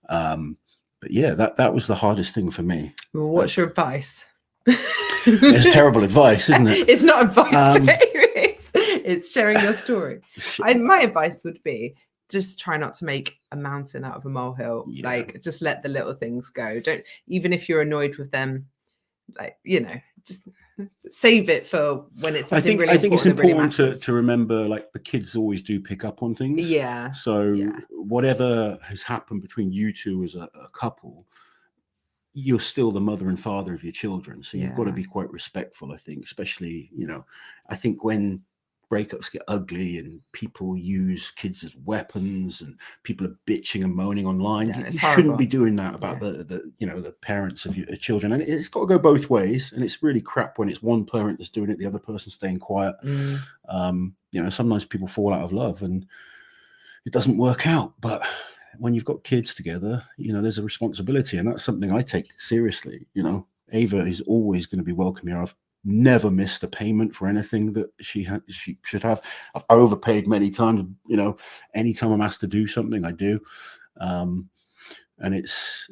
But yeah, that was the hardest thing for me. Well, what's your advice? It's terrible advice, isn't it? It's not advice, it's sharing your story. My advice would be just try not to make a mountain out of a molehill. Yeah. Like, just let the little things go. Don't, even if you're annoyed with them, like, you know, just save it for when it's something really important. I think it's important really to remember, like, the kids always do pick up on things. Yeah. So whatever has happened between you two as a couple, you're still the mother and father of your children. So you've got to be quite respectful, I think, especially, you know, I think when breakups get ugly and people use kids as weapons and people are bitching and moaning online, you shouldn't be doing that about the you know, the parents of your children. And it's got to go both ways. And it's really crap when it's one parent that's doing it, the other person staying quiet. You know, sometimes people fall out of love and it doesn't work out. But when you've got kids together, you know, there's a responsibility, and that's something I take seriously. You know, Ava is always going to be welcome here. I've never missed a payment for anything that she should have. I've overpaid many times. You know, anytime I'm asked to do something, I do. And it's,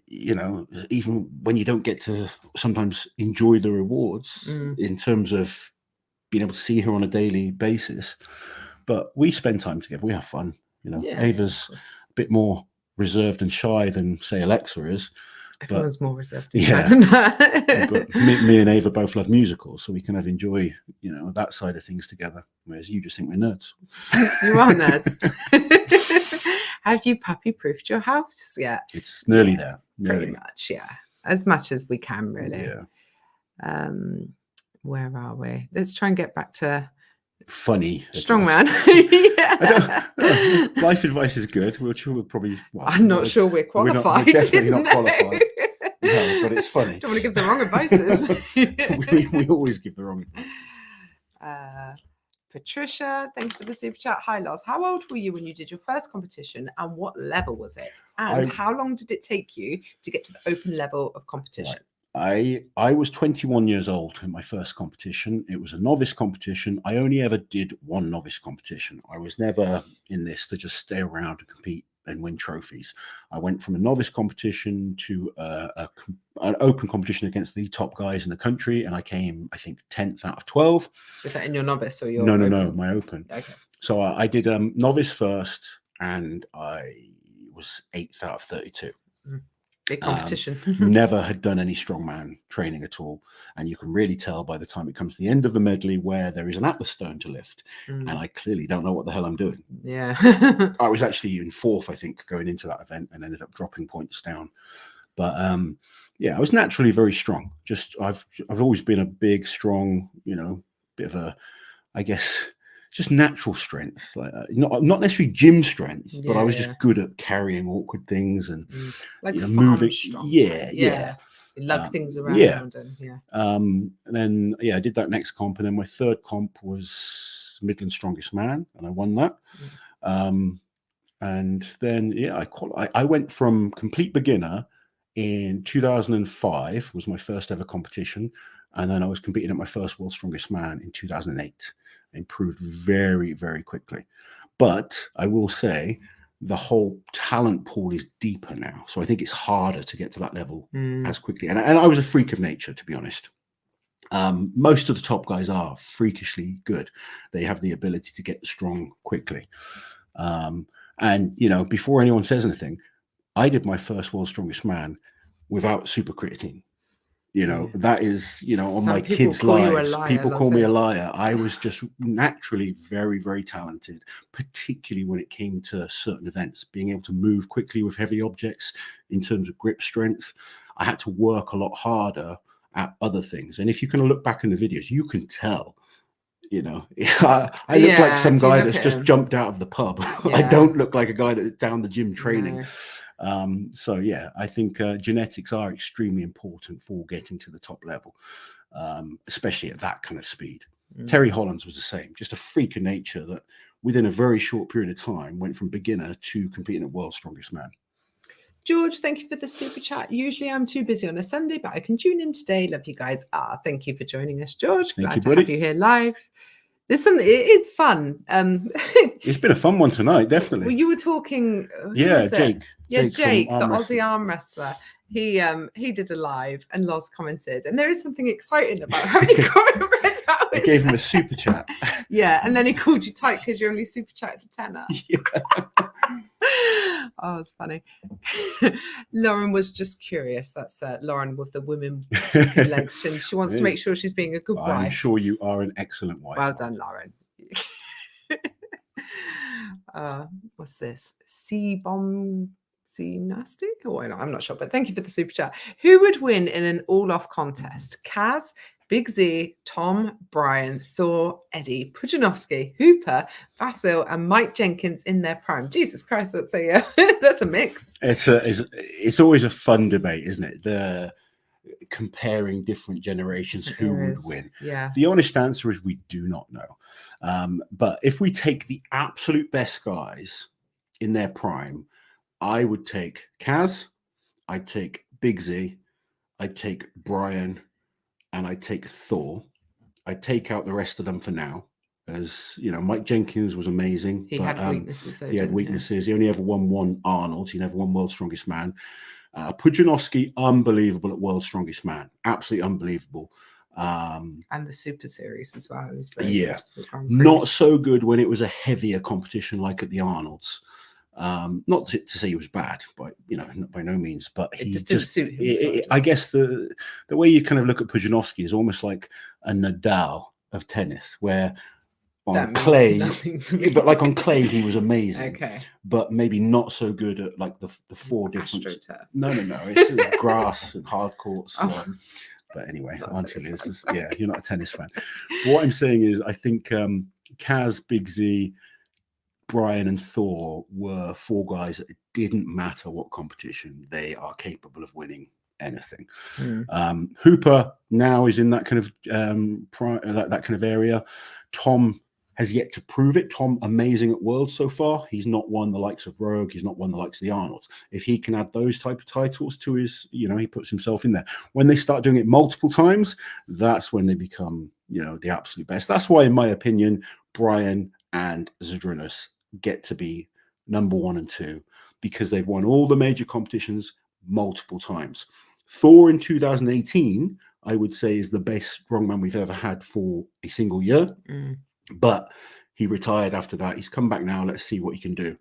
you know, even when you don't get to sometimes enjoy the rewards in terms of being able to see her on a daily basis, but we spend time together. We have fun. You know, Ava's a bit more reserved and shy than, say, Alexa is. Everyone's more reserved. But me and Ava both love musicals, so we kind of enjoy, you know, that side of things together. Whereas you just think we're nerds. You are nerds. Have you puppy-proofed your house yet? It's nearly there. Pretty much, as much as we can, really. Yeah. Where are we? Let's try and get back to funny strongman. Life advice is good. We'll probably. Well, I'm not sure we're qualified. We're definitely not qualified. No, but it's funny. Don't want to give the wrong advices. we always give the wrong advices. Patricia, thank you for the super chat. Hi, Loz. How old were you when you did your first competition, and what level was it? And how long did it take you to get to the open level of competition? Right. I was 21 years old in my first competition. It was a novice competition. I only ever did one novice competition. I was never in this to just stay around and compete and win trophies. I went from a novice competition to an open competition against the top guys in the country, and I came, I think, 10th out of 12. Is that in your novice or your No, my open. Okay. So I did novice first, and I was 8th out of 32. Big competition. Never had done any strongman training at all, and you can really tell by the time it comes to the end of the medley where there is an Atlas stone to lift, and I clearly don't know what the hell I'm doing. Yeah. I was actually in 4th, I think, going into that event, and ended up dropping points down. But yeah, I was naturally very strong. Just I've always been a big, strong, you know, bit of a, I guess, just natural strength, like not necessarily gym strength, but I was just good at carrying awkward things and like, you know, moving. Yeah. You lug things around. And then I did that next comp, and then my third comp was Midland Strongest Man, and I won that. And then I went from complete beginner in 2005 was my first ever competition, and then I was competing at my first World's Strongest Man in 2008. Improved very, very quickly. But I will say the whole talent pool is deeper now. So I think it's harder to get to that level as quickly. And I was a freak of nature, to be honest. Most of the top guys are freakishly good. They have the ability to get strong quickly. And, you know, before anyone says anything, I did my first World's Strongest Man without super creatine. You know, that is, you know, on my kids' lives, people call me a liar. I was just naturally very, very talented, particularly when it came to certain events, being able to move quickly with heavy objects in terms of grip strength. I had to work a lot harder at other things. And if you can look back in the videos, you can tell, you know, I look like some guy that's just jumped out of the pub. I don't look like a guy that's down the gym training. So yeah, I think genetics are extremely important for getting to the top level, especially at that kind of speed. Terry Hollands was the same, just a freak of nature that within a very short period of time went from beginner to competing at World's Strongest Man. George, thank you for the super chat. Usually I'm too busy on a Sunday, but I can tune in today. Love you guys. Thank you for joining us, George. Thank Glad you, to buddy. have you here live. Listen, it is fun. It's been a fun one tonight, definitely. Well, you were talking. Yeah, Jake. Yeah, Jake, the Aussie arm wrestler. He did a live, and Loz commented, and there is something exciting about having got read out. I gave him a super chat. Yeah, and then he called you tight because you only super chatted to tenner. Yeah. Oh, it's funny. Lauren was just curious. That's Lauren with the women legs. She wants to make sure she's being a good wife. I'm sure you are an excellent wife. Well done, Lauren. What's this? C-bomb. Nasty? Oh, I'm not sure, but thank you for the super chat. Who would win in an all-off contest? Kaz, Big Z, Tom, Brian, Thor, Eddie, Pujanowski, Hooper, Vasil, and Mike Jenkins in their prime. Jesus Christ, that's a mix. It's always a fun debate, isn't it? The comparing different generations, who would win. Yeah. The honest answer is we do not know. But if we take the absolute best guys in their prime, I would take Kaz, I'd take Big Z, I'd take Brian, and I'd take Thor. I'd take out the rest of them for now. As you know, Mike Jenkins was amazing. He had weaknesses. He had weaknesses. He only ever won one Arnold. He never won World's Strongest Man. Pujanowski, unbelievable at World's Strongest Man. Absolutely unbelievable. And the Super Series as well. It was very good. Not so good when it was a heavier competition like at the Arnolds. Not to say he was bad, but by no means. But he just didn't suit him. I guess the way you kind of look at Pujanowski is almost like a Nadal of tennis, where on clay, but like on clay he was amazing. Okay, but maybe not so good at like the four different. No, it's grass and hard courts. But anyway, until it's you're not a tennis fan. But what I'm saying is, I think Kaz, Big Z, Brian and Thor were four guys that it didn't matter what competition, they are capable of winning anything. Hooper now is in that kind of that kind of area. Tom has yet to prove it. Tom, amazing at Worlds so far. He's not won the likes of Rogue. He's not won the likes of the Arnolds. If he can add those type of titles to his, he puts himself in there. When they start doing it multiple times, that's when they become, the absolute best. That's why, in my opinion, Brian and Zydrunas get to be number 1 and 2 because they've won all the major competitions multiple times. Thor in 2018, I would say, is the best strongman we've ever had for a single year. But he retired after that. He's come back now. Let's see what he can do.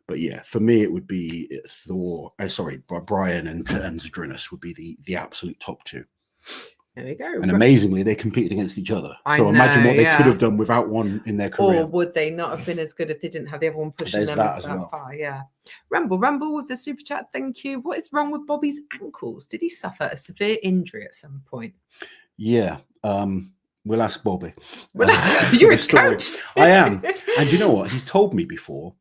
But yeah, for me, it would be Brian and Zydrunas would be the absolute top 2. There we go. And amazingly, they competed against each other. Imagine what they could have done without one in their career. Or would they not have been as good if they didn't have the other one pushing them that far? Yeah. Rumble with the super chat. Thank you. What is wrong with Bobby's ankles? Did he suffer a severe injury at some point? Yeah. We'll ask Bobby. You're his coach. I am. And you know what? He's told me before,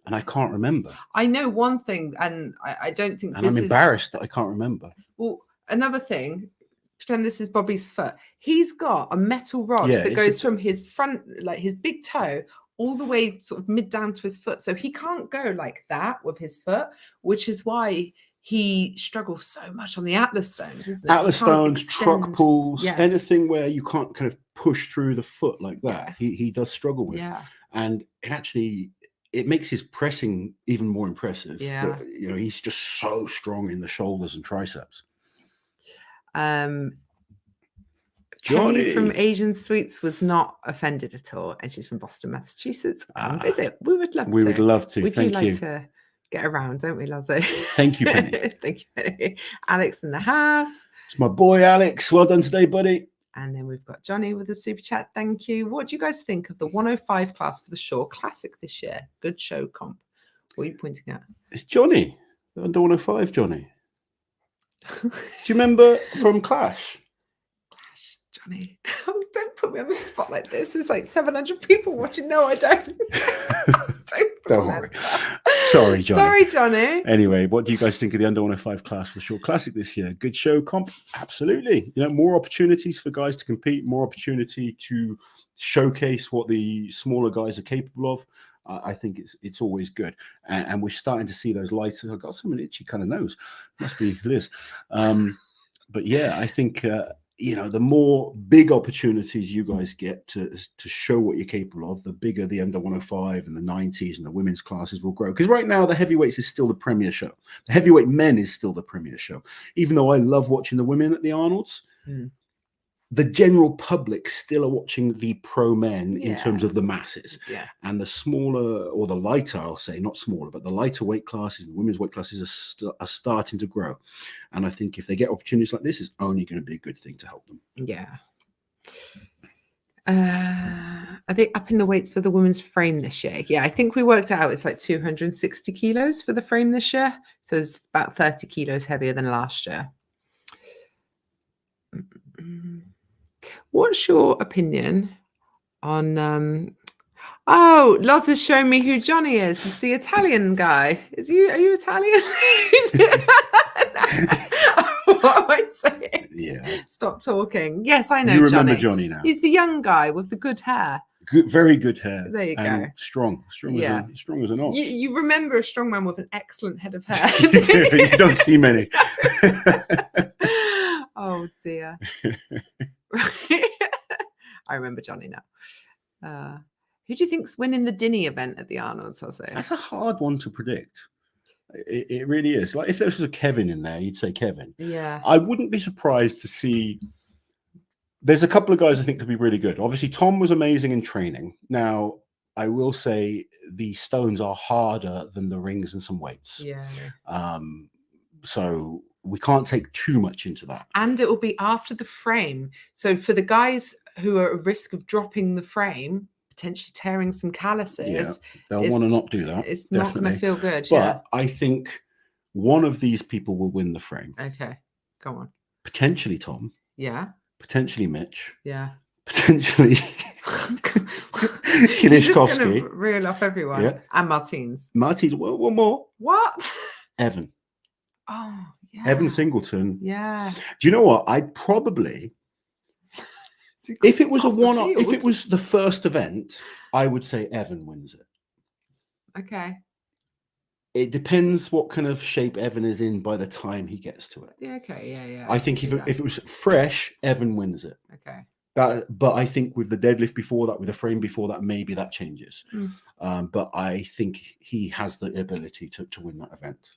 and I can't remember. I know one thing, and I don't think. And I'm embarrassed that I can't remember. Well, another thing. Pretend this is Bobby's foot. He's got a metal rod that goes from his front, like his big toe, all the way sort of mid down to his foot. So he can't go like that with his foot, which is why he struggles so much on the Atlas stones, isn't it? Atlas stones, truck pulls, anything where you can't kind of push through the foot like that. He does struggle with. Yeah. And it makes his pressing even more impressive. Yeah. But, he's just so strong in the shoulders and triceps. Jenny from Asian Sweets was not offended at all, and she's from Boston, Massachusetts. Visit. We would love to. We would love to. We do like to get around, don't we, Lazo? Thank you, Penny. Thank you, Penny. Alex in the house. It's my boy, Alex. Well done today, buddy. And then we've got Johnny with a super chat. Thank you. What do you guys think of the 105 class for the Shaw Classic this year? Good show comp. What are you pointing at? It's Johnny, the under 105 Johnny. Do you remember from Clash? Johnny, don't put me on the spot like this. There's like 700 people watching. No, I don't. Don't worry. Sorry, Johnny. Sorry, Johnny. Anyway, what do you guys think of the under 105 class for the Short Classic this year? Good show comp? Absolutely. More opportunities for guys to compete, more opportunity to showcase what the smaller guys are capable of. I think it's always good, and we're starting to see those lighter. I've got some itchy kind of nose. Must be Liz. But yeah, I think the more big opportunities you guys get to show what you're capable of, the bigger the under 105 and the 90s and the women's classes will grow. Because right now the heavyweights is still the premier show. The heavyweight men is still the premier show. Even though I love watching the women at the Arnolds, the general public still are watching the pro men in terms of the masses. Yeah. And the smaller, or the lighter, I'll say, not smaller, but the lighter weight classes, the women's weight classes are starting to grow. And I think if they get opportunities like this, it's only going to be a good thing to help them. Yeah. Are they upping the weights for the women's frame this year? Yeah, I think we worked out it's like 260 kilos for the frame this year. So it's about 30 kilos heavier than last year. What's your opinion on Loz has shown me who Johnny is. It's the Italian guy. Are you Italian? What am I saying? Yeah. Stop talking. Yes, I know. You remember Johnny now. He's the young guy with the good hair. Good, very good hair. There you go. Strong as an ox. You remember a strong man with an excellent head of hair. You don't see many. Oh dear. I remember Johnny now. Who do you think's winning the Dinnie event at the Arnold's? I'll say that's a hard one to predict. It really is. Like if there was a Kevin in there, you'd say Kevin. Yeah. I wouldn't be surprised to see. There's a couple of guys I think could be really good. Obviously, Tom was amazing in training. Now, I will say the stones are harder than the rings and some weights. Yeah. So we can't take too much into that. And it will be after the frame. So for the guys who are at risk of dropping the frame, potentially tearing some calluses, they'll want to not do that. It's not going to feel good. But I think one of these people will win the frame. Okay, go on. Potentially Tom. Yeah. Potentially Mitch. Yeah. Potentially Kinishkovsky. Reel off everyone. Yeah. And Martins. One more. What? Evan. Oh, yeah. Evan Singleton. Yeah. Do you know what? I'd probably, if it was if it was the first event, I would say Evan wins it. Okay. It depends what kind of shape Evan is in by the time he gets to it. Yeah. Okay. Yeah. I think if it was fresh, Evan wins it. Okay. But I think with the deadlift before that, with the frame before that, maybe that changes. But I think he has the ability to win that event.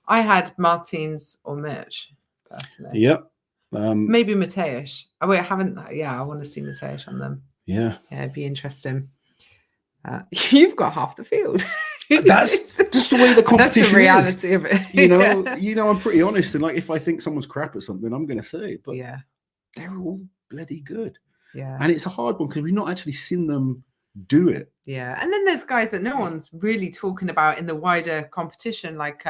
I had Martins or Mitch personally. Yep. Maybe Mateusz. Oh wait, I haven't. Yeah, I want to see Mateusz on them. Yeah. Yeah, it'd be interesting. You've got half the field. That's just the way the competition is. That's the reality of it. You know, I'm pretty honest, and like if I think someone's crap at something, I'm going to say it. But yeah, they're all bloody good. Yeah, and it's a hard one because we've not actually seen them do it. Yeah, and then there's guys that no one's really talking about in the wider competition, like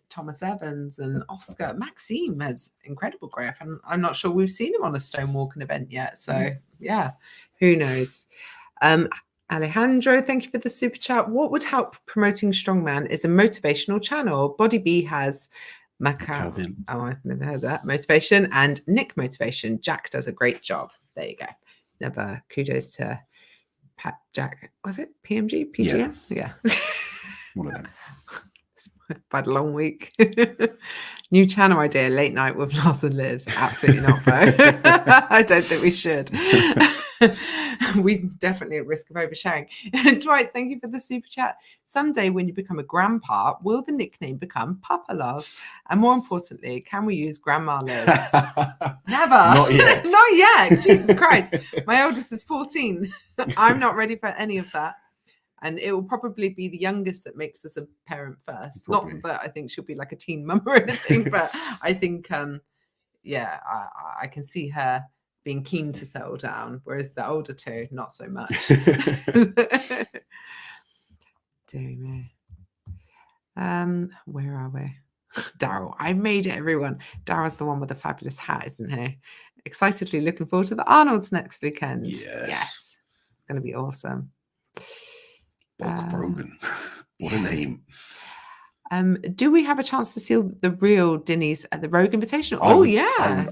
Thomas Evans and Oscar. Maxime has incredible growth, and I'm not sure we've seen him on a stone walking event yet. So yeah, who knows? Alejandro, thank you for the super chat. What would help promoting Strongman is a motivational channel. Body B has Calvin. Oh, I've never heard that. Motivation and Nick Motivation. Jack does a great job. There you go. Never kudos to Pat Jack. Was it PMG? PGM? Yeah. One of them. I've had a long week. New channel idea, late night with Loz and Liz. Absolutely not, Bo. I don't think we should. We're definitely at risk of oversharing. Dwight, thank you for the super chat. Someday when you become a grandpa, will the nickname become Papa Loz? And more importantly, can we use Grandma Liz? Never. Not yet. Not yet. Jesus Christ. My oldest is 14. I'm not ready for any of that. And it will probably be the youngest that makes us a parent first. Probably. Not that I think she'll be like a teen mum or anything, but I think, I can see her being keen to settle down, whereas the older two, not so much. Dear me. Where are we? Daryl, I made it, everyone. Daryl's the one with the fabulous hat, isn't he? Excitedly looking forward to the Arnold's next weekend. Yes. It's going to be awesome. Bulk Brogan. What a name. Do we have a chance to see the real Dinnies at the Rogue Invitational?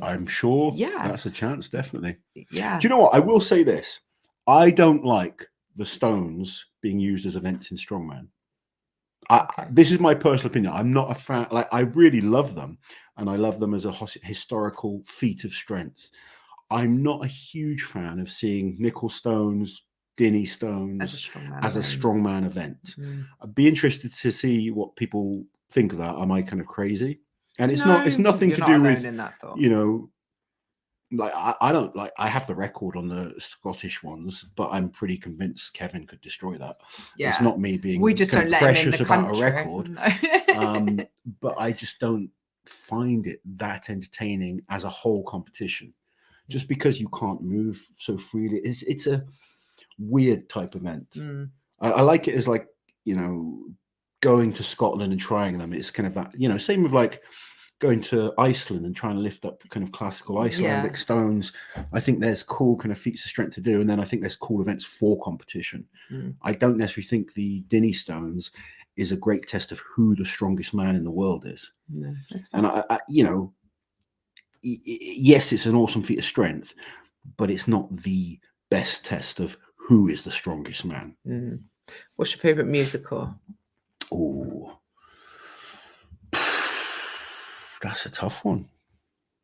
I'm sure that's a chance, definitely. Yeah. Do you know what? I will say this. I don't like the stones being used as events in strongman. Okay. This is my personal opinion. I'm not a fan. Like, I really love them, and I love them as a historical feat of strength. I'm not a huge fan of seeing nickel stones, Dinnie stones as a strongman event. I'd be interested to see what people think of that. Am I kind of crazy? And it's nothing to do with, in that thought. you know, like I don't like, I have the record on the Scottish ones, but I'm pretty convinced Kevin could destroy that. Yeah. It's not me being we just don't let precious him in the about country. a record. No. But I just don't find it that entertaining as a whole competition. Just because you can't move so freely, it's a weird type event. I like it as, like, you know, going to Scotland and trying them. It's kind of that, you know, same with like going to Iceland and trying to lift up kind of classical Icelandic stones. I think there's cool kind of feats of strength to do, and then I think there's cool events for competition. I don't necessarily think the Dinnie stones is a great test of who the strongest man in the world is. No, that's fine. And I you know, yes, it's an awesome feat of strength, but it's not the best test of who is the strongest man. What's your favorite musical? Oh, that's a tough one.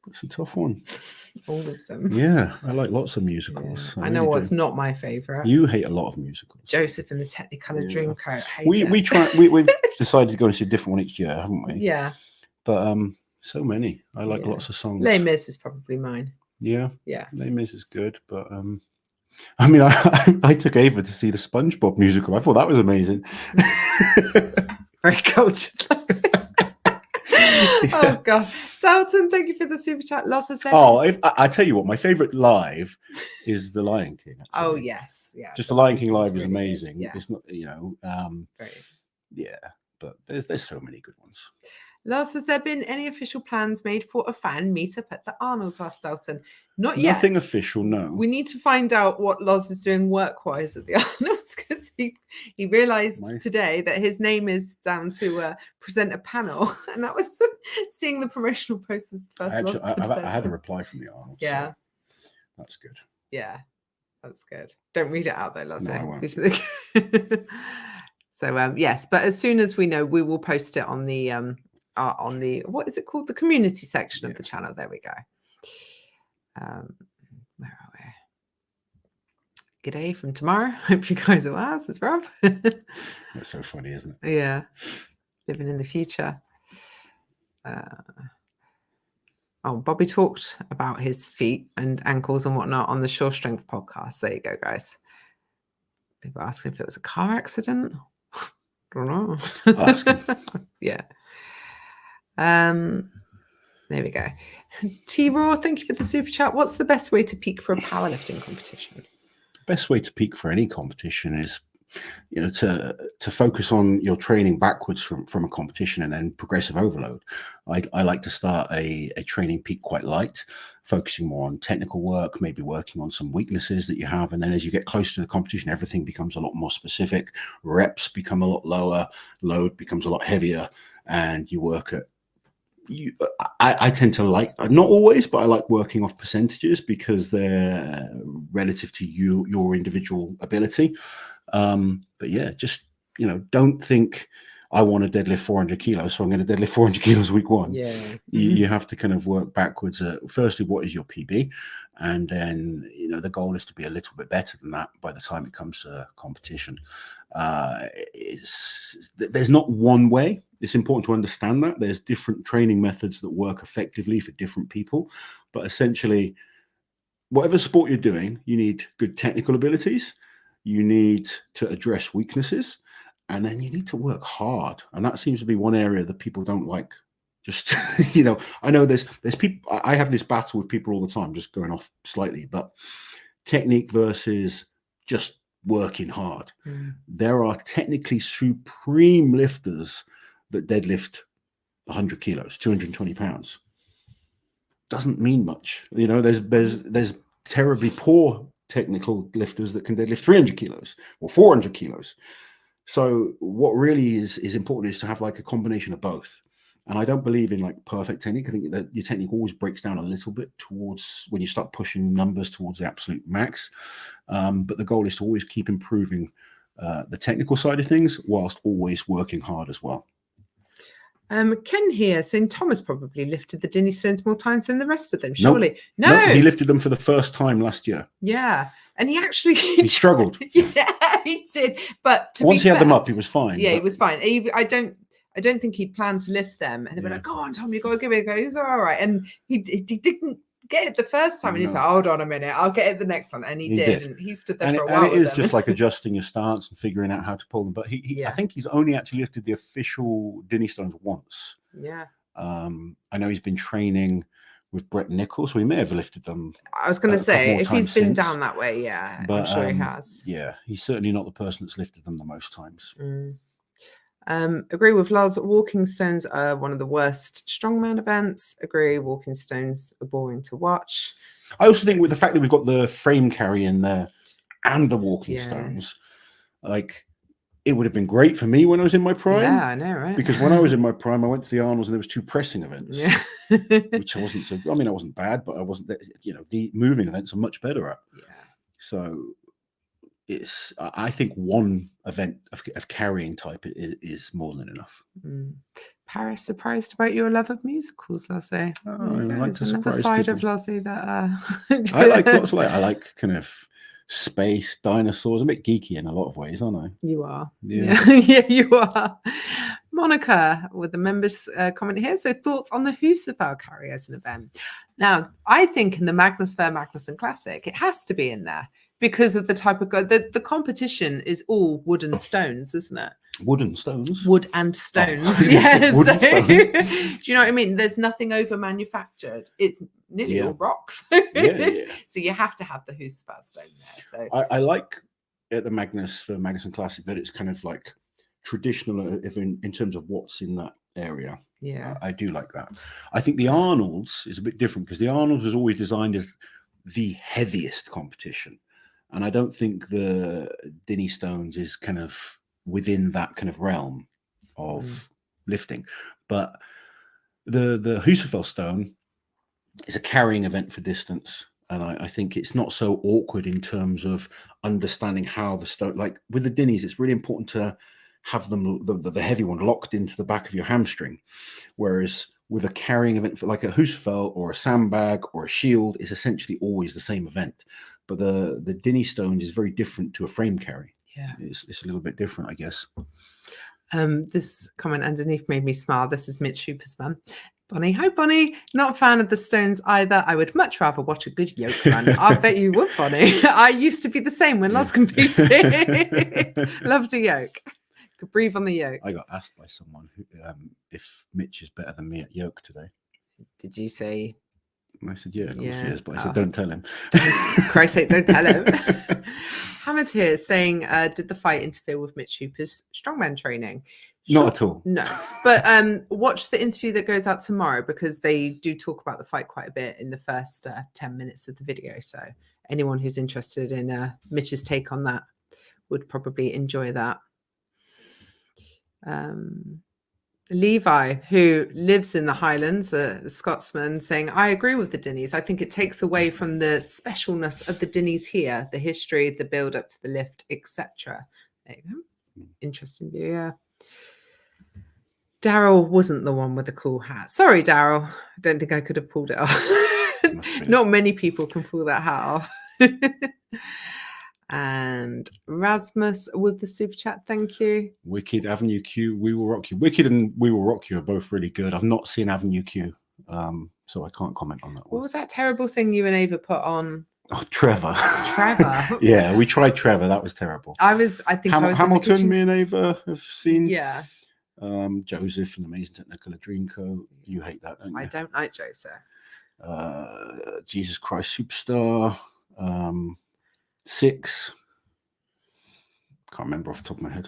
That's a tough one. All of them. Yeah, I like lots of musicals. I know really what's do. not my favorite. You hate a lot of musicals. Joseph and the Technicolor Dreamcoat. We've decided to go and see a different one each year, haven't we? Yeah. But so many. I like lots of songs. Les Mis is probably mine. Yeah. Yeah. Les Mis is good, but I mean, I took Ava to see the SpongeBob musical. I thought that was amazing. Very cultured. Oh God, Dalton, thank you for the super chat. Loz, has there? Oh, I tell you what, my favorite live is The Lion King. Actually. Oh yes, yeah. Just The Lion King live is really amazing. Yeah. It's not, you know, yeah, but there's so many good ones. Loz, has there been any official plans made for a fan meetup at the Arnold's? Asked Dalton. Not yet. Nothing official, no. We need to find out what Loz is doing work-wise at the Arnold's, because he realised today that his name is down to present a panel, and that was seeing the promotional post was the first. I had a reply from the Arnold. Yeah, so that's good. Yeah, that's good. Don't read it out though, Loz. No, I won't. So yes, but as soon as we know, we will post it on the what is it called, the community section of the channel. There we go. Where are we? G'day from tomorrow. Hope you guys are well. Says Rob. That's so funny, isn't it? Yeah, living in the future. Bobby talked about his feet and ankles and whatnot on the Shore Strength podcast. There you go, guys. People asking if it was a car accident. I don't know. Ask him. Yeah. There we go. T-Raw, thank you for the super chat. What's the best way to peak for a powerlifting competition? Best way to peak for any competition is, you know, to focus on your training backwards from a competition and then progressive overload. I like to start a training peak quite light, focusing more on technical work, maybe working on some weaknesses that you have. And then as you get close to the competition, everything becomes a lot more specific. Reps become a lot lower, load becomes a lot heavier, and you work at I tend to like, not always, but I like working off percentages because they're relative to your individual ability. But yeah, just, you know, don't think I want to deadlift 400 kilos, so I'm going to deadlift 400 kilos week one. Yeah. You have to kind of work backwards at, firstly, what is your PB? And then, you know, the goal is to be a little bit better than that by the time it comes to competition. There's not one way. It's important to understand that there's different training methods that work effectively for different people. But essentially, whatever sport you're doing, you need good technical abilities. You need to address weaknesses, and then you need to work hard. And that seems to be one area that people don't like. Just, you know, I know there's people, I have this battle with people all the time, just going off slightly, but technique versus just working hard. There are technically supreme lifters that deadlift 100 kilos, 220 pounds. Doesn't mean much. You know, there's terribly poor technical lifters that can deadlift 300 kilos or 400 kilos. So what really is important is to have like a combination of both. And I don't believe in like perfect technique. I think that your technique always breaks down a little bit towards when you start pushing numbers towards the absolute max. But the goal is to always keep improving the technical side of things, whilst always working hard as well. Ken here saying Thomas probably lifted the Dinnie stones more times than the rest of them. Surely, no, he lifted them for the first time last year. Yeah, and he actually he struggled. Yeah, he did. But once he had them up, he was fine. Yeah, he was fine. I don't think he'd planned to lift them, and they were like, "Go on, Tom, you got to give it a go." He's all right, and he didn't get it the first time, and he's like, "Hold on a minute, I'll get it the next one," and he did. And he stood there for a while. And it is just like adjusting your stance and figuring out how to pull them. But I think he's only actually lifted the official Dinnie stones once. Yeah. I know he's been training with Brett Nichols, so he may have lifted them. I was going to say, if he's been down that way, yeah, but, I'm sure he has. Yeah, he's certainly not the person that's lifted them the most times. Agree with Loz. Walking stones are one of the worst strongman events. Agree, walking stones are boring to watch. I also think with the fact that we've got the frame carry in there and the walking stones, like, it would have been great for me when I was in my prime. Yeah, I know, right? Because when I was in my prime, I went to the Arnolds and there was 2 pressing events, which I wasn't so. I mean, I wasn't bad, but I wasn't. The moving events are much better at. Yeah. So I think one event of carrying type is more than enough. Paris surprised about your love of musicals, Lozzie. I like to surprise side people. of Lozzie that I like lots of I like kind of space, dinosaurs. I'm a bit geeky in a lot of ways, aren't I? You are. Yeah, yeah, you are. Monica with the members comment here. So thoughts on the Husafel carry as an event? Now, I think in the Magnus Fair Magnuson Classic, it has to be in there because of the type of the competition is all wood and stones, isn't it? Wood and stones. Wood and stones. Oh. Yes. Wood and stones. Do you know what I mean? There's nothing over manufactured. It's nearly all rocks. So you have to have the Husafel stone there. So I like at the Magnus for Magnuson Classic that it's kind of like traditional in terms of what's in that area. Yeah, I do like that. I think the Arnold's is a bit different because the Arnold's was always designed as the heaviest competition, and I don't think the Dinnie stones is kind of within that kind of realm of lifting. But the Husafel stone is a carrying event for distance, and I think it's not so awkward in terms of understanding how the stone, like with the Dinnies, it's really important to have them the heavy one locked into the back of your hamstring, whereas with a carrying event for like a Husafel or a sandbag or a shield is essentially always the same event. But the Dinnie stones is very different to a frame carry. Yeah, it's a little bit different, I guess. This comment underneath made me smile. This is Mitch Hooper's mum. Bonnie, hi Bonnie. Not a fan of the stones either. I would much rather watch a good yoke run. I bet you would, Bonnie. I used to be the same when Loz competed. Loved a yoke. Could breathe on the yoke. I got asked by someone who, if Mitch is better than me at yoke today. Did you say? I said, yeah, of course he is. But I said, don't tell him. Christ's sake, don't tell him. Hamid here saying, did the fight interfere with Mitch Hooper's strongman training? Not at all. No. But watch the interview that goes out tomorrow because they do talk about the fight quite a bit in the first 10 minutes of the video. So anyone who's interested in Mitch's take on that would probably enjoy that. Levi, who lives in the Highlands, a Scotsman, saying, I agree with the Dinnies. I think it takes away from the specialness of the Dinnies here, the history, the build up to the lift, etc. There you go. Interesting view, yeah. Daryl wasn't the one with the cool hat. Sorry, Daryl. I don't think I could have pulled it off. Not many people can pull that hat off. And Rasmus with the super chat, thank you. Wicked, Avenue Q, We Will Rock You. Wicked and We Will Rock You are both really good. I've not seen Avenue Q, so I can't comment on that one. What was that terrible thing you and Ava put on? Oh, Trevor. Trevor. Yeah, we tried Trevor. That was terrible. I think Hamilton, me and Ava have seen. Yeah. Joseph and Amazing Technicolor Dreamcoat. You hate that, don't you? I don't like Joseph. Jesus Christ Superstar. 6. Can't remember off the top of my head.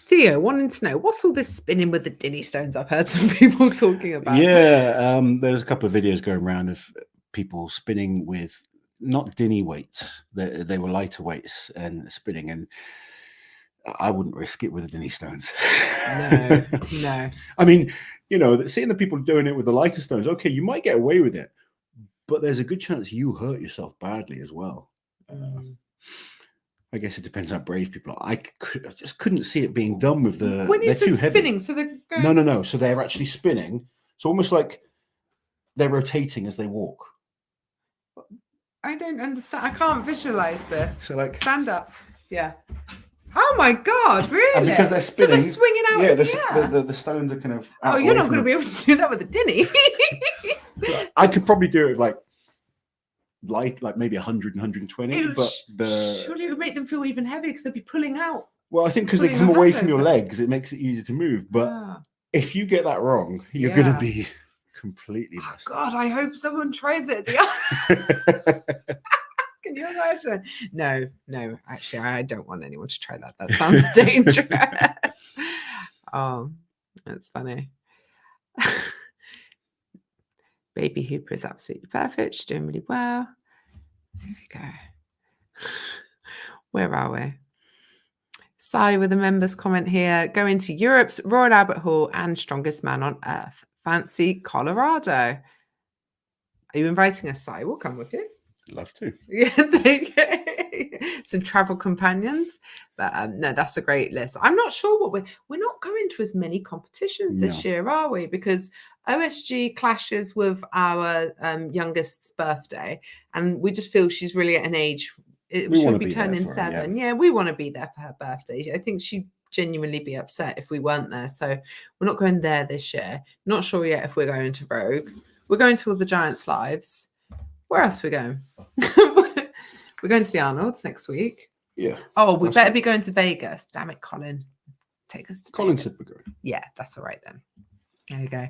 Theo wanting to know what's all this spinning with the Dinnie stones I've heard some people talking about. Yeah, there's a couple of videos going around of people spinning with not Dinnie weights. They were lighter weights and spinning, and I wouldn't risk it with the Dinnie stones. No. I mean, seeing the people doing it with the lighter stones, okay, you might get away with it, but there's a good chance you hurt yourself badly as well. I guess it depends how brave people are. I just couldn't see it being done with the. When you they're too said heavy. spinning, so they're going... No. So they're actually spinning. So almost like they're rotating as they walk. I don't understand. I can't visualize this. So like stand up. Yeah. Oh my God! Really? And because they're spinning, so they're swinging out. Yeah, in the air. The stones are kind of. Oh, you're not going to be able to do that with a Dinnie. I could probably do it with like maybe 100 and 120, but surely it would make them feel even heavier because they'd be pulling out. Well, I think because they come away from your legs, it makes it easier to move. But if you get that wrong, you're going to be completely messed. God, I hope someone tries it at the end. Can you imagine? No, actually, I don't want anyone to try that. That sounds dangerous. Oh, that's funny. Baby Hooper is absolutely perfect. She's doing really well. There we go. Where are we? Sai with a members comment here. Going to Europe's Royal Albert Hall and Strongest Man on Earth. Fancy Colorado. Are you inviting us, Sai? We'll come with you. Love to. Yeah, there you go. Some travel companions. But no, that's a great list. I'm not sure what we're not going to as many competitions this year, are we? Because OSG clashes with our youngest's birthday, and we just feel she's really at an age. She'll be turning 7. Yeah, we want to be there for her birthday. I think she'd genuinely be upset if we weren't there. So we're not going there this year. Not sure yet if we're going to Rogue. We're going to all the Giants lives. Where else are we going? We're going to the Arnolds next week. Yeah. Oh, we better be going to Vegas. Damn it, Colin. Take us to Colin Vegas. said we're going. Yeah, that's all right then. There you go.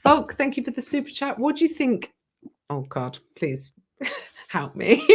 Bulk, thank you for the super chat. What do you think? Oh, God, please help me.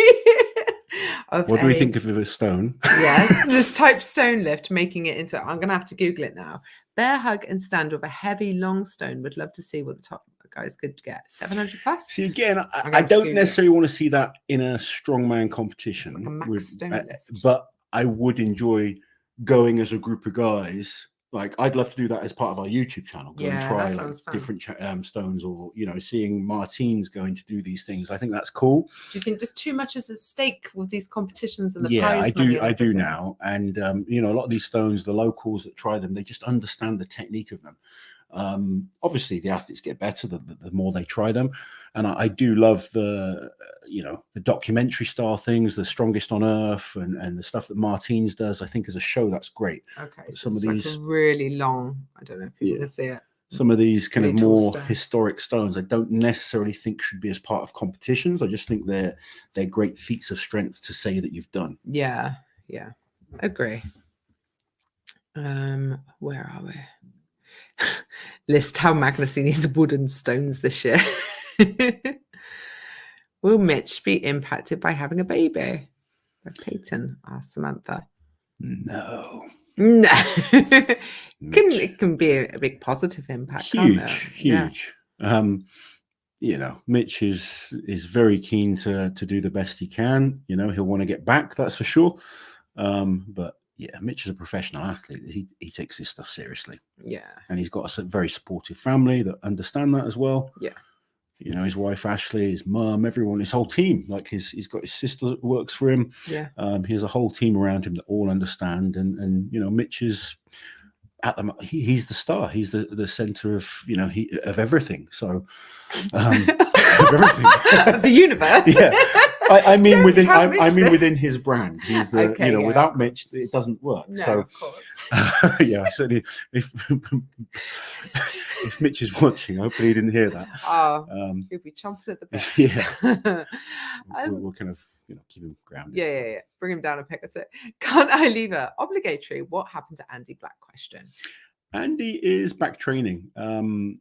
What do we think of a stone? Yes, this type stone lift, making it into, I'm going to have to Google it now. Bear hug and stand with a heavy long stone. Would love to see what the top guys could get. 700 plus? See, again, I don't necessarily want to see that in a strongman competition. Like a max stone lift. But I would enjoy going as a group of guys. Like, I'd love to do that as part of our YouTube channel. Go and try like different stones, or seeing Martines going to do these things. I think that's cool. Do you think just too much is at stake with these competitions and the prize money? I do now. And a lot of these stones, the locals that try them, they just understand the technique of them. Obviously the athletes get better the more they try them, and I do love the documentary style things, the Strongest on Earth, and the stuff that Martines does. I think as a show that's great. Okay, but so some of these like really long, I don't know if people can see it, some of these kind of more historic stones I don't necessarily think should be as part of competitions. I just think they're great feats of strength to say that you've done. Yeah agree. Where are we? List how Magnuson needs wooden stones this year. Will Mitch be impacted by having a baby? Peyton asked Samantha. No. It can be a big positive impact. Huge. Mitch is very keen to do the best he can. He'll want to get back, that's for sure. But yeah, Mitch is a professional athlete. He takes this stuff seriously. Yeah. And he's got a very supportive family that understand that as well. Yeah. His wife, Ashley, his mum, everyone, his whole team. Like he's got his sister that works for him. Yeah. He has a whole team around him that all understand. And Mitch is he's the star. He's the center of, of everything. So of everything. The universe. Yeah. I mean within his brand. He's without Mitch it doesn't work. No, so of course. Certainly if Mitch is watching, hopefully he didn't hear that. He'll be chomping at the bit. Yeah. we'll kind of keep him grounded. Yeah. Bring him down a peck. That's it. Can't I leave her? Obligatory. What happened to Andy Black question? Andy is back training.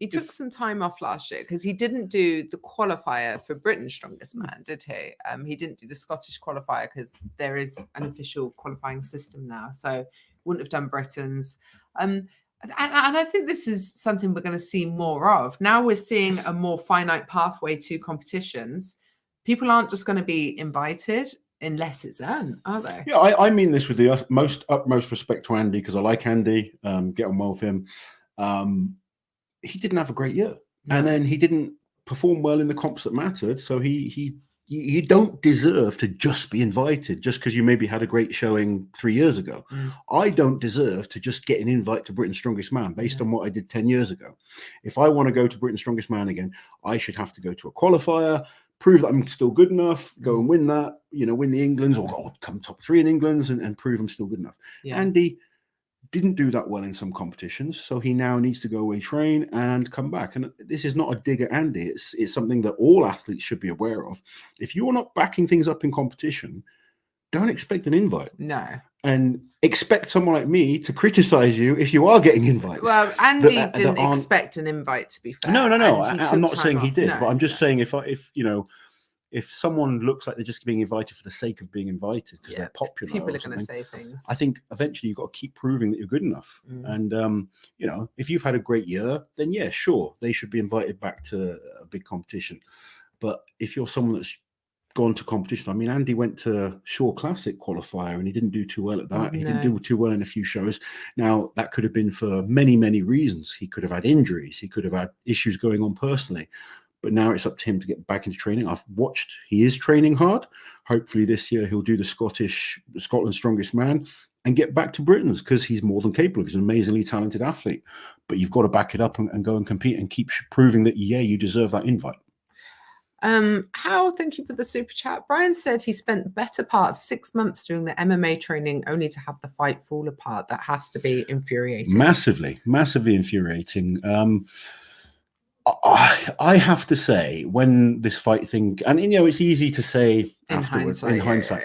He took some time off last year because he didn't do the qualifier for Britain's Strongest Man, did he? He didn't do the Scottish qualifier because there is an official qualifying system now. So wouldn't have done Britain's. And I think this is something we're going to see more of. Now we're seeing a more finite pathway to competitions. People aren't just going to be invited unless it's earned, are they? Yeah, I mean this with the utmost respect to Andy, because I like Andy, get on well with him. He didn't have a great year, and then he didn't perform well in the comps that mattered. So he you don't deserve to just be invited just because you maybe had a great showing 3 years ago. I don't deserve to just get an invite to Britain's Strongest Man based on what I did 10 years ago. If I want to go to Britain's Strongest Man again, I should have to go to a qualifier, prove that I'm still good enough, go and win that, win the Englands, or come top 3 in Englands and prove I'm still good enough. Andy didn't do that well in some competitions, so he now needs to go away, train, and come back. And this is not a dig at Andy. It's something that all athletes should be aware of. If you're not backing things up in competition, don't expect an invite. No. And expect someone like me to criticize you if you are getting invites. Well, Andy didn't expect an invite, to be fair. No. I'm not saying he did, but I'm just saying if someone looks like they're just being invited for the sake of being invited because they're popular, people are going to say things. I think eventually you've got to keep proving that you're good enough. And, if you've had a great year, then yeah, sure, they should be invited back to a big competition. But if you're someone that's gone to competition, I mean, Andy went to Shaw Classic qualifier and he didn't do too well at that. He didn't do too well in a few shows. Now, that could have been for many, many reasons. He could have had injuries. He could have had issues going on personally. But now it's up to him to get back into training. I've watched, he is training hard. Hopefully this year he'll do the Scotland's Strongest Man and get back to Britain's because he's more than capable. He's an amazingly talented athlete. But you've got to back it up and go and compete and keep proving that, you deserve that invite. Thank you for the super chat. Brian said he spent the better part of 6 months doing the MMA training only to have the fight fall apart. That has to be infuriating. Massively infuriating. I have to say, when this fight thing, and it's easy to say afterwards in hindsight.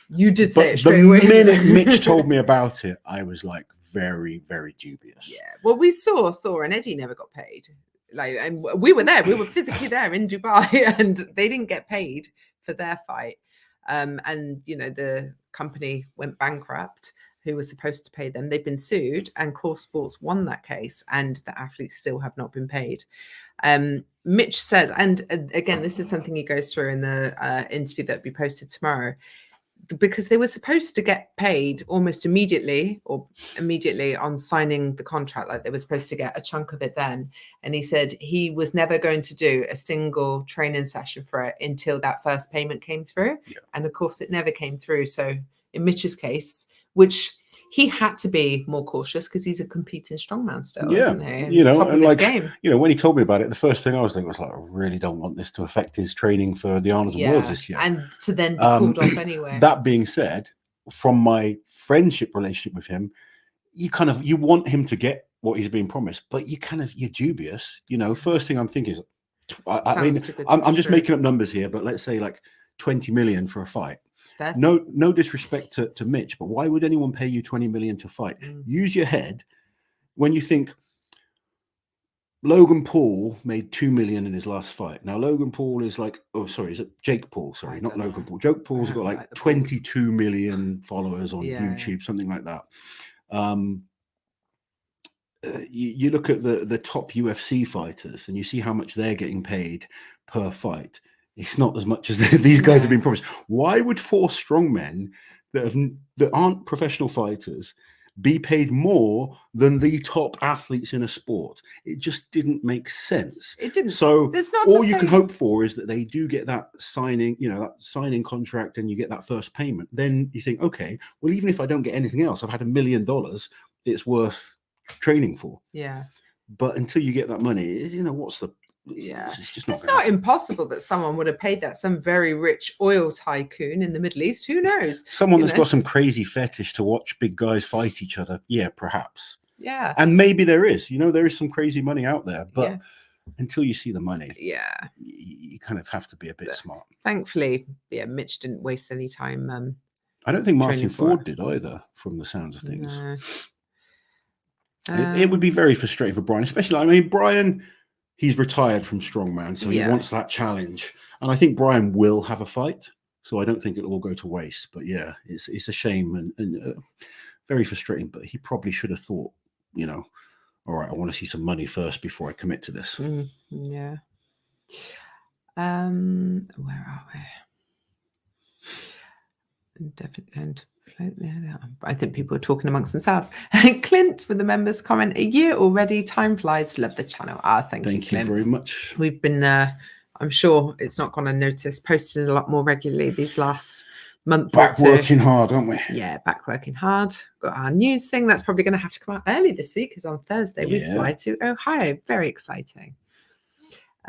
You did say it straight away. The minute Mitch told me about it, I was like very, very dubious. Yeah. Well, we saw Thor and Eddie never got paid. And we were there. We were physically there in Dubai, and they didn't get paid for their fight. The company went bankrupt. Who was supposed to pay them? They've been sued, and Core Sports won that case, and the athletes still have not been paid. Mitch said, and again, this is something he goes through in the interview that will be posted tomorrow, because they were supposed to get paid almost immediately on signing the contract. Like they were supposed to get a chunk of it then. And he said he was never going to do a single training session for it until that first payment came through. Yeah. And of course it never came through. So in Mitch's case, which he had to be more cautious because he's a competing strongman still, isn't he? Top of his game. When he told me about it, the first thing I was thinking was like, I really don't want this to affect his training for the Arnold and Worlds this year. And to then be called off anyway. That being said, from my friendship relationship with him, you want him to get what he's being promised, but you're dubious. First thing I'm thinking is, I'm just making up numbers here, but let's say like 20 million for a fight. No disrespect to Mitch, but why would anyone pay you 20 million to fight? Use your head when you think Logan Paul made 2 million in his last fight. Now Logan Paul is like, is it Jake Paul? Sorry, not Logan Paul. Jake Paul's got like 22 million followers on YouTube, something like that. You look at the top UFC fighters and you see how much they're getting paid per fight. It's not as much as these guys have been promised. Why would 4 strongmen that aren't professional fighters be paid more than the top athletes in a sport? It just didn't make sense. It didn't. So all you can hope for is that they do get that signing, that signing contract, and you get that first payment. Then you think, okay, well, even if I don't get anything else, I've had $1 million. It's worth training for. Yeah. But until you get that money, what's the it's not impossible that someone would have paid that. Some very rich oil tycoon in the Middle East, who knows? Someone that's got some crazy fetish to watch big guys fight each other. Yeah, perhaps. Yeah. And maybe there is. there is some crazy money out there, but until you see the money, you kind of have to be a bit smart. Thankfully, Mitch didn't waste any time. I don't think Martin Ford did either, from the sounds of things. No. It would be very frustrating for Brian, especially, Brian, he's retired from Strongman, so he wants that challenge. And I think Brian will have a fight, so I don't think it'll all go to waste. But yeah, it's a shame and very frustrating. But he probably should have thought, all right, I want to see some money first before I commit to this. Yeah. Where are we? I'm definitely going to float there. I think people are talking amongst themselves. Clint with the members comment, a year already, time flies. Love the channel. Thank you, Clint. Very much. We've been I'm sure it's not gone unnoticed. Posting a lot more regularly these last month Back or two. working hard, aren't we? Yeah, back working hard. Got our news thing that's probably going to have to come out early this week because on Thursday we fly to Ohio. Very exciting.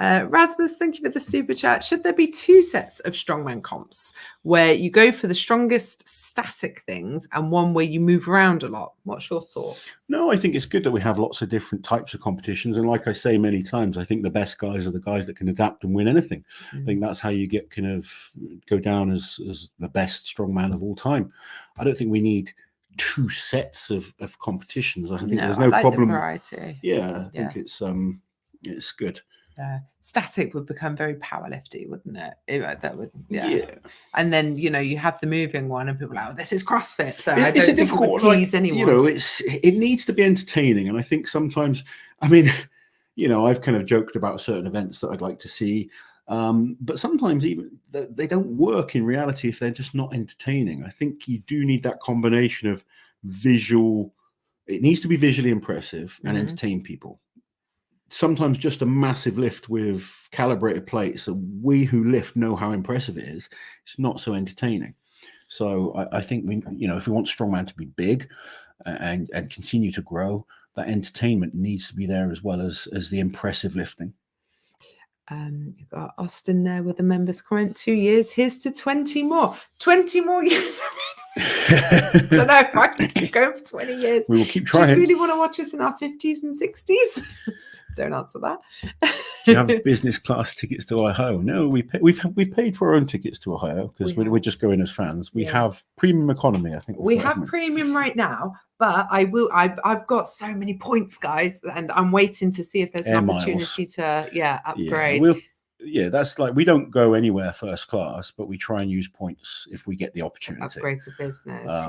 Rasmus, thank you for the super chat. Should there be 2 sets of strongman comps where you go for the strongest static things and one where you move around a lot? What's your thought? No, I think it's good that we have lots of different types of competitions. And like I say many times, I think the best guys are the guys that can adapt and win anything. I think that's how you get kind of go down as the best strongman of all time. I don't think we need 2 sets of competitions. I think there's no problem. The variety. Yeah, I think it's good. Static would become very powerlifty, wouldn't it? That would, yeah. And then you have the moving one, and people are like, "Oh, this is CrossFit." So I don't think it would please anyone. It needs to be entertaining, and I think sometimes, I mean, I've kind of joked about certain events that I'd like to see, but sometimes even they don't work in reality if they're just not entertaining. I think you do need that combination of visual. It needs to be visually impressive and entertain people. Sometimes just a massive lift with calibrated plates that we who lift know how impressive it is. It's not so entertaining. So I think if we want strongman to be big and continue to grow, that entertainment needs to be there as well as the impressive lifting. You've got Austin there with the members comment. 2 years. Here's to 20 more. 20 more years. So no, I can keep going for 20 years. We will keep trying. Do you really want to watch us in our 50s and 60s? Don't answer that. Do you have business class tickets to Ohio? No, we've paid for our own tickets to Ohio because we're just going as fans. We have premium economy. I think we have premium right now, but I've got so many points, guys, and I'm waiting to see if there's an opportunity to upgrade. That's like we don't go anywhere first class, but we try and use points if we get the opportunity. Upgrade to business,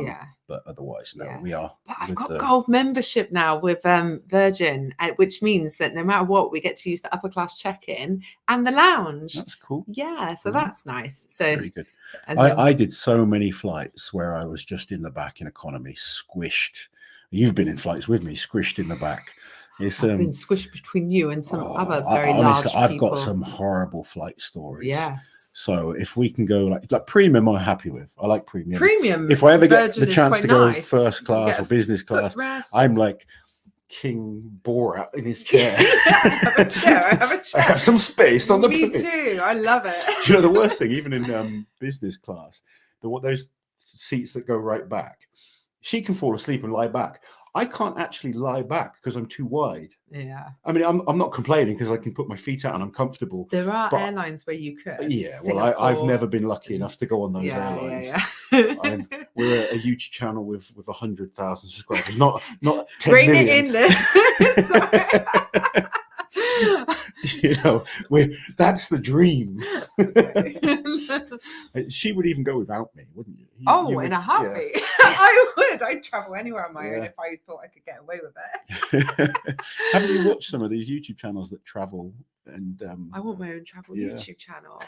But otherwise, no, we are. But I've got gold membership now with Virgin, which means that no matter what, we get to use the upper class check-in and the lounge. That's cool. Yeah, so that's nice. So very good. I did so many flights where I was just in the back in economy, squished. You've been in flights with me, squished in the back. I've been squished between you and some other very large people. I've got some horrible flight stories. Yes. So if we can go like premium, I'm happy with. I like premium. Premium. If I ever get the chance to go first class or business class, I'm like King Borat in his chair. I have a chair. I have some space on the Me too. I love it. Do you know the worst thing? Even in business class, those seats that go right back, she can fall asleep and lie back. I can't actually lie back because I'm too wide. Yeah. I mean, I'm not complaining because I can put my feet out and I'm comfortable. There are airlines where you could. Yeah. Well, I've never been lucky enough to go on those airlines. Yeah. We're a huge channel with 100,000 subscribers, not 10 Bring million. It in. That's the dream. She would even go without me, wouldn't you? In a heartbeat. Yeah. I would. I'd travel anywhere on my own if I thought I could get away with it. Haven't you watched some of these YouTube channels that travel? And I want my own travel YouTube channel.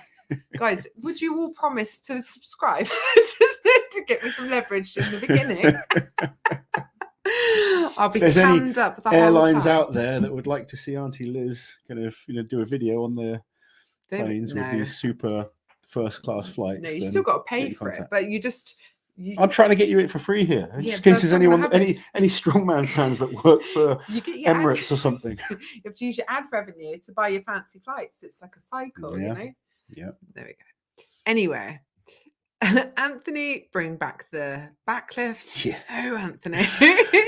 Guys, would you all promise to subscribe to get me some leverage in the beginning? I'll be canned up the whole airlines time. Out there that would like to see Auntie Liz kind of do a video on their planes with these super first class flights. No, you still got to pay for it, but I'm trying to get you it for free here. Just in case there's any strongman fans that work for Emirates or something. You have to use your ad revenue to buy your fancy flights. It's like a cycle, Yeah. There we go. Anyway. Anthony, bring back the backlift. Yeah. Oh, Anthony.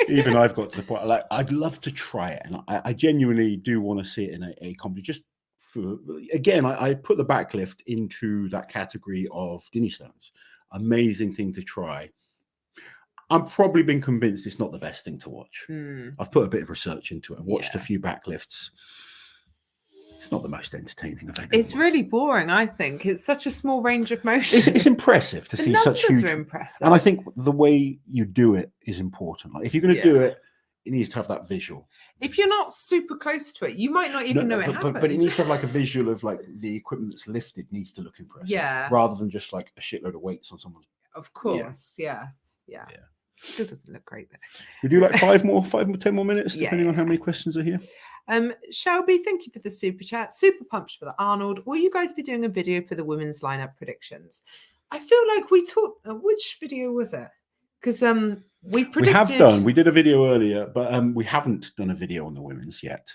Even I've got to the point, I'd love to try it. And I genuinely do want to see it in a company. Just for, again, I put the backlift into that category of Dinnie stones. Amazing thing to try. I've probably been convinced it's not the best thing to watch. I've put a bit of research into it. I've watched a few backlifts. It's not the most entertaining of anything. It's really boring, I think. It's such a small range of motion. It's impressive to see such huge. Are impressive. And I think the way you do it is important. Like if you're going to do it, it needs to have that visual. If you're not super close to it, you might not even know it happened. But it needs to have like a visual of like the equipment that's lifted needs to look impressive. Yeah. Rather than just like a shitload of weights on someone. Of course. Yeah. Still doesn't look great though. We do like 10 more minutes, depending on how many questions are here. Shelby, thank you for the super chat. Super pumped for the Arnold. Will you guys be doing a video for the women's lineup predictions? I feel like we talked. Which video was it? Because we predicted. We have done. We did a video earlier, but we haven't done a video on the women's yet.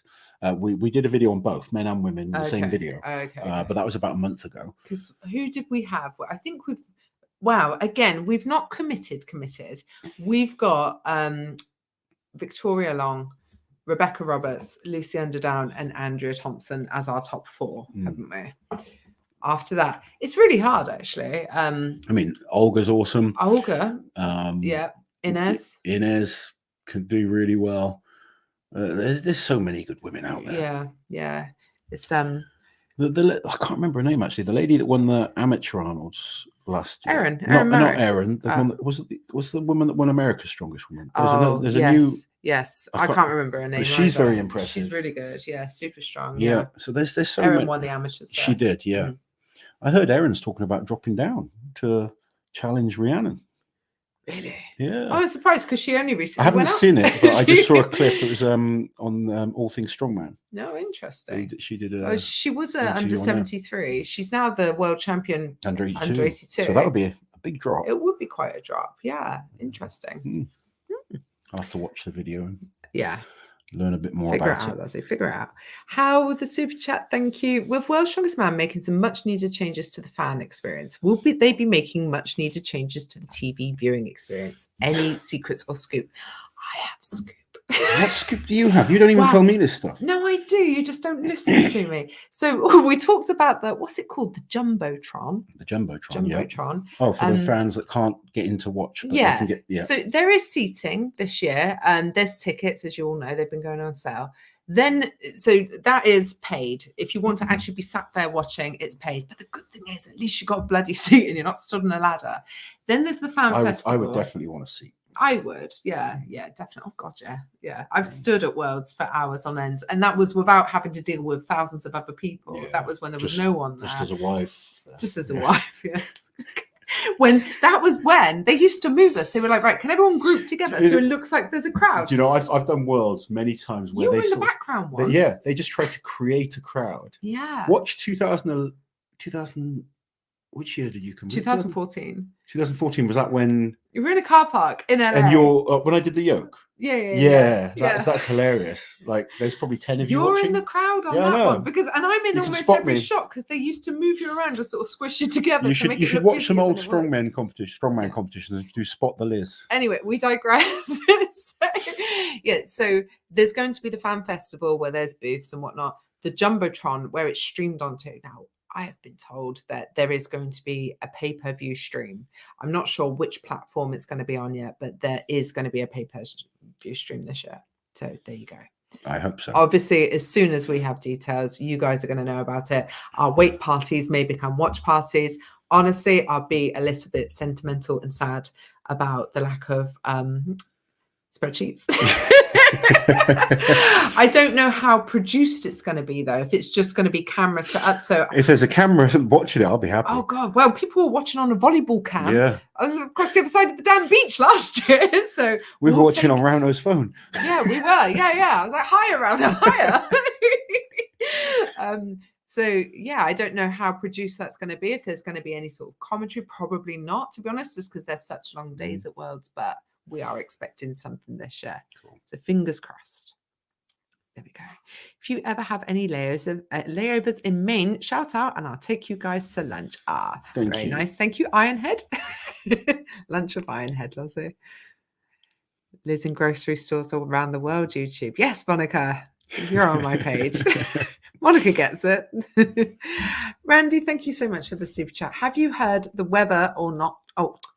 We did a video on both men and women, the same video. Okay. But that was about a month ago. Because who did we have? I think we've. Wow. Again, we've not committed. We've got Victoria Long, Rebecca Roberts, Lucy Underdown, and Andrea Thompson as our top 4, haven't we? After that, it's really hard, actually. I mean, Olga's awesome. Olga, yeah, Inez can do really well. There's so many good women out there. Yeah. It's I can't remember her name actually. The lady that won the amateur Arnolds last year. Erin not Erin. The one that was the woman that won America's Strongest Woman. There's a new. Yes, I can't remember her name. She's very impressive. She's really good. Yeah, super strong. Yeah. So there's so Erin many. won the amateurs. She did. Yeah. I heard Erin's talking about dropping down to challenge Rhiannon. Really? Yeah. I was surprised because she only recently. I haven't seen it, but I just saw a clip. It was on All Things Strongman. No, interesting. She did. She was under 73. She's now the world champion under 82. Under 82. So that would be a big drop. It would be quite a drop. Yeah, interesting. I'll have to watch the video and learn a bit more about it. Figure it out. How with the super chat? Thank you. With World's Strongest Man making some much needed changes to the fan experience, will they be making much needed changes to the TV viewing experience? Any secrets or scoop? I have scoop. What scoop do you have? You don't even tell me this stuff. No, I do. You just don't listen to me. So we talked about what's it called? The Jumbotron. The Jumbotron. Yeah. Oh, for the fans that can't get in to watch. But they can get, So there is seating this year. There's tickets, as you all know, they've been going on sale. Then, so that is paid. If you want to actually be sat there watching, it's paid. But the good thing is, at least you got a bloody seat and you're not stood on a ladder. Then there's the fan festival. I would definitely want a seat. I would, yeah, definitely. Oh God, yeah. I've stood at Worlds for hours on end, and that was without having to deal with thousands of other people. Yeah, that was when there was no one there. Just as a wife. Yes. When they used to move us, they were like, right, can everyone group together so it looks like there's a crowd? You know, I've done Worlds many times where you were in the background once. They just try to create a crowd. Yeah. Watch 2000. Which year did you come? 2014. 2014, was that when you were in a car park in LA? And you're when I did the yoke. Yeah. That's hilarious. Like, there's probably 10 of you. You're watching. in the crowd on that one and I'm in almost every shot because they used to move you around to sort of squish you together. You should watch some old strongman competitions and do Spot the Liz. Anyway, we digress. So there's going to be the fan festival where there's booths and whatnot. The Jumbotron where it's streamed onto now. I have been told that there is going to be a pay-per-view stream. I'm not sure which platform it's going to be on yet, but there is going to be a pay-per-view stream this year. So there you go. I hope so. Obviously, as soon as we have details, you guys are going to know about it. Our wait parties may become watch parties. Honestly, I'll be a little bit sentimental and sad about the lack of spreadsheets. I don't know how produced it's going to be though. If it's just going to be camera set up, so if there's a camera watching it, I'll be happy. Oh God! Well, people were watching on a volleyball cam. Yeah, across the other side of the damn beach last year. So we were watching on Rauno's phone. Yeah, we were. Yeah. I was like, higher, Rauno, higher. So yeah, I don't know how produced that's going to be. If there's going to be any sort of commentary, probably not. To be honest, just because there's such long days at Worlds, but we are expecting something this year. Cool. So fingers crossed. There we go. If you ever have any layovers in Maine, shout out and I'll take you guys to lunch. Very nice. Thank you, Ironhead. Lunch with Ironhead, Lozzie. Liz in grocery stores all around the world, YouTube. Yes, Monica, you're on my page. Monica gets it. Randy, thank you so much for the super chat. Have you heard whether or not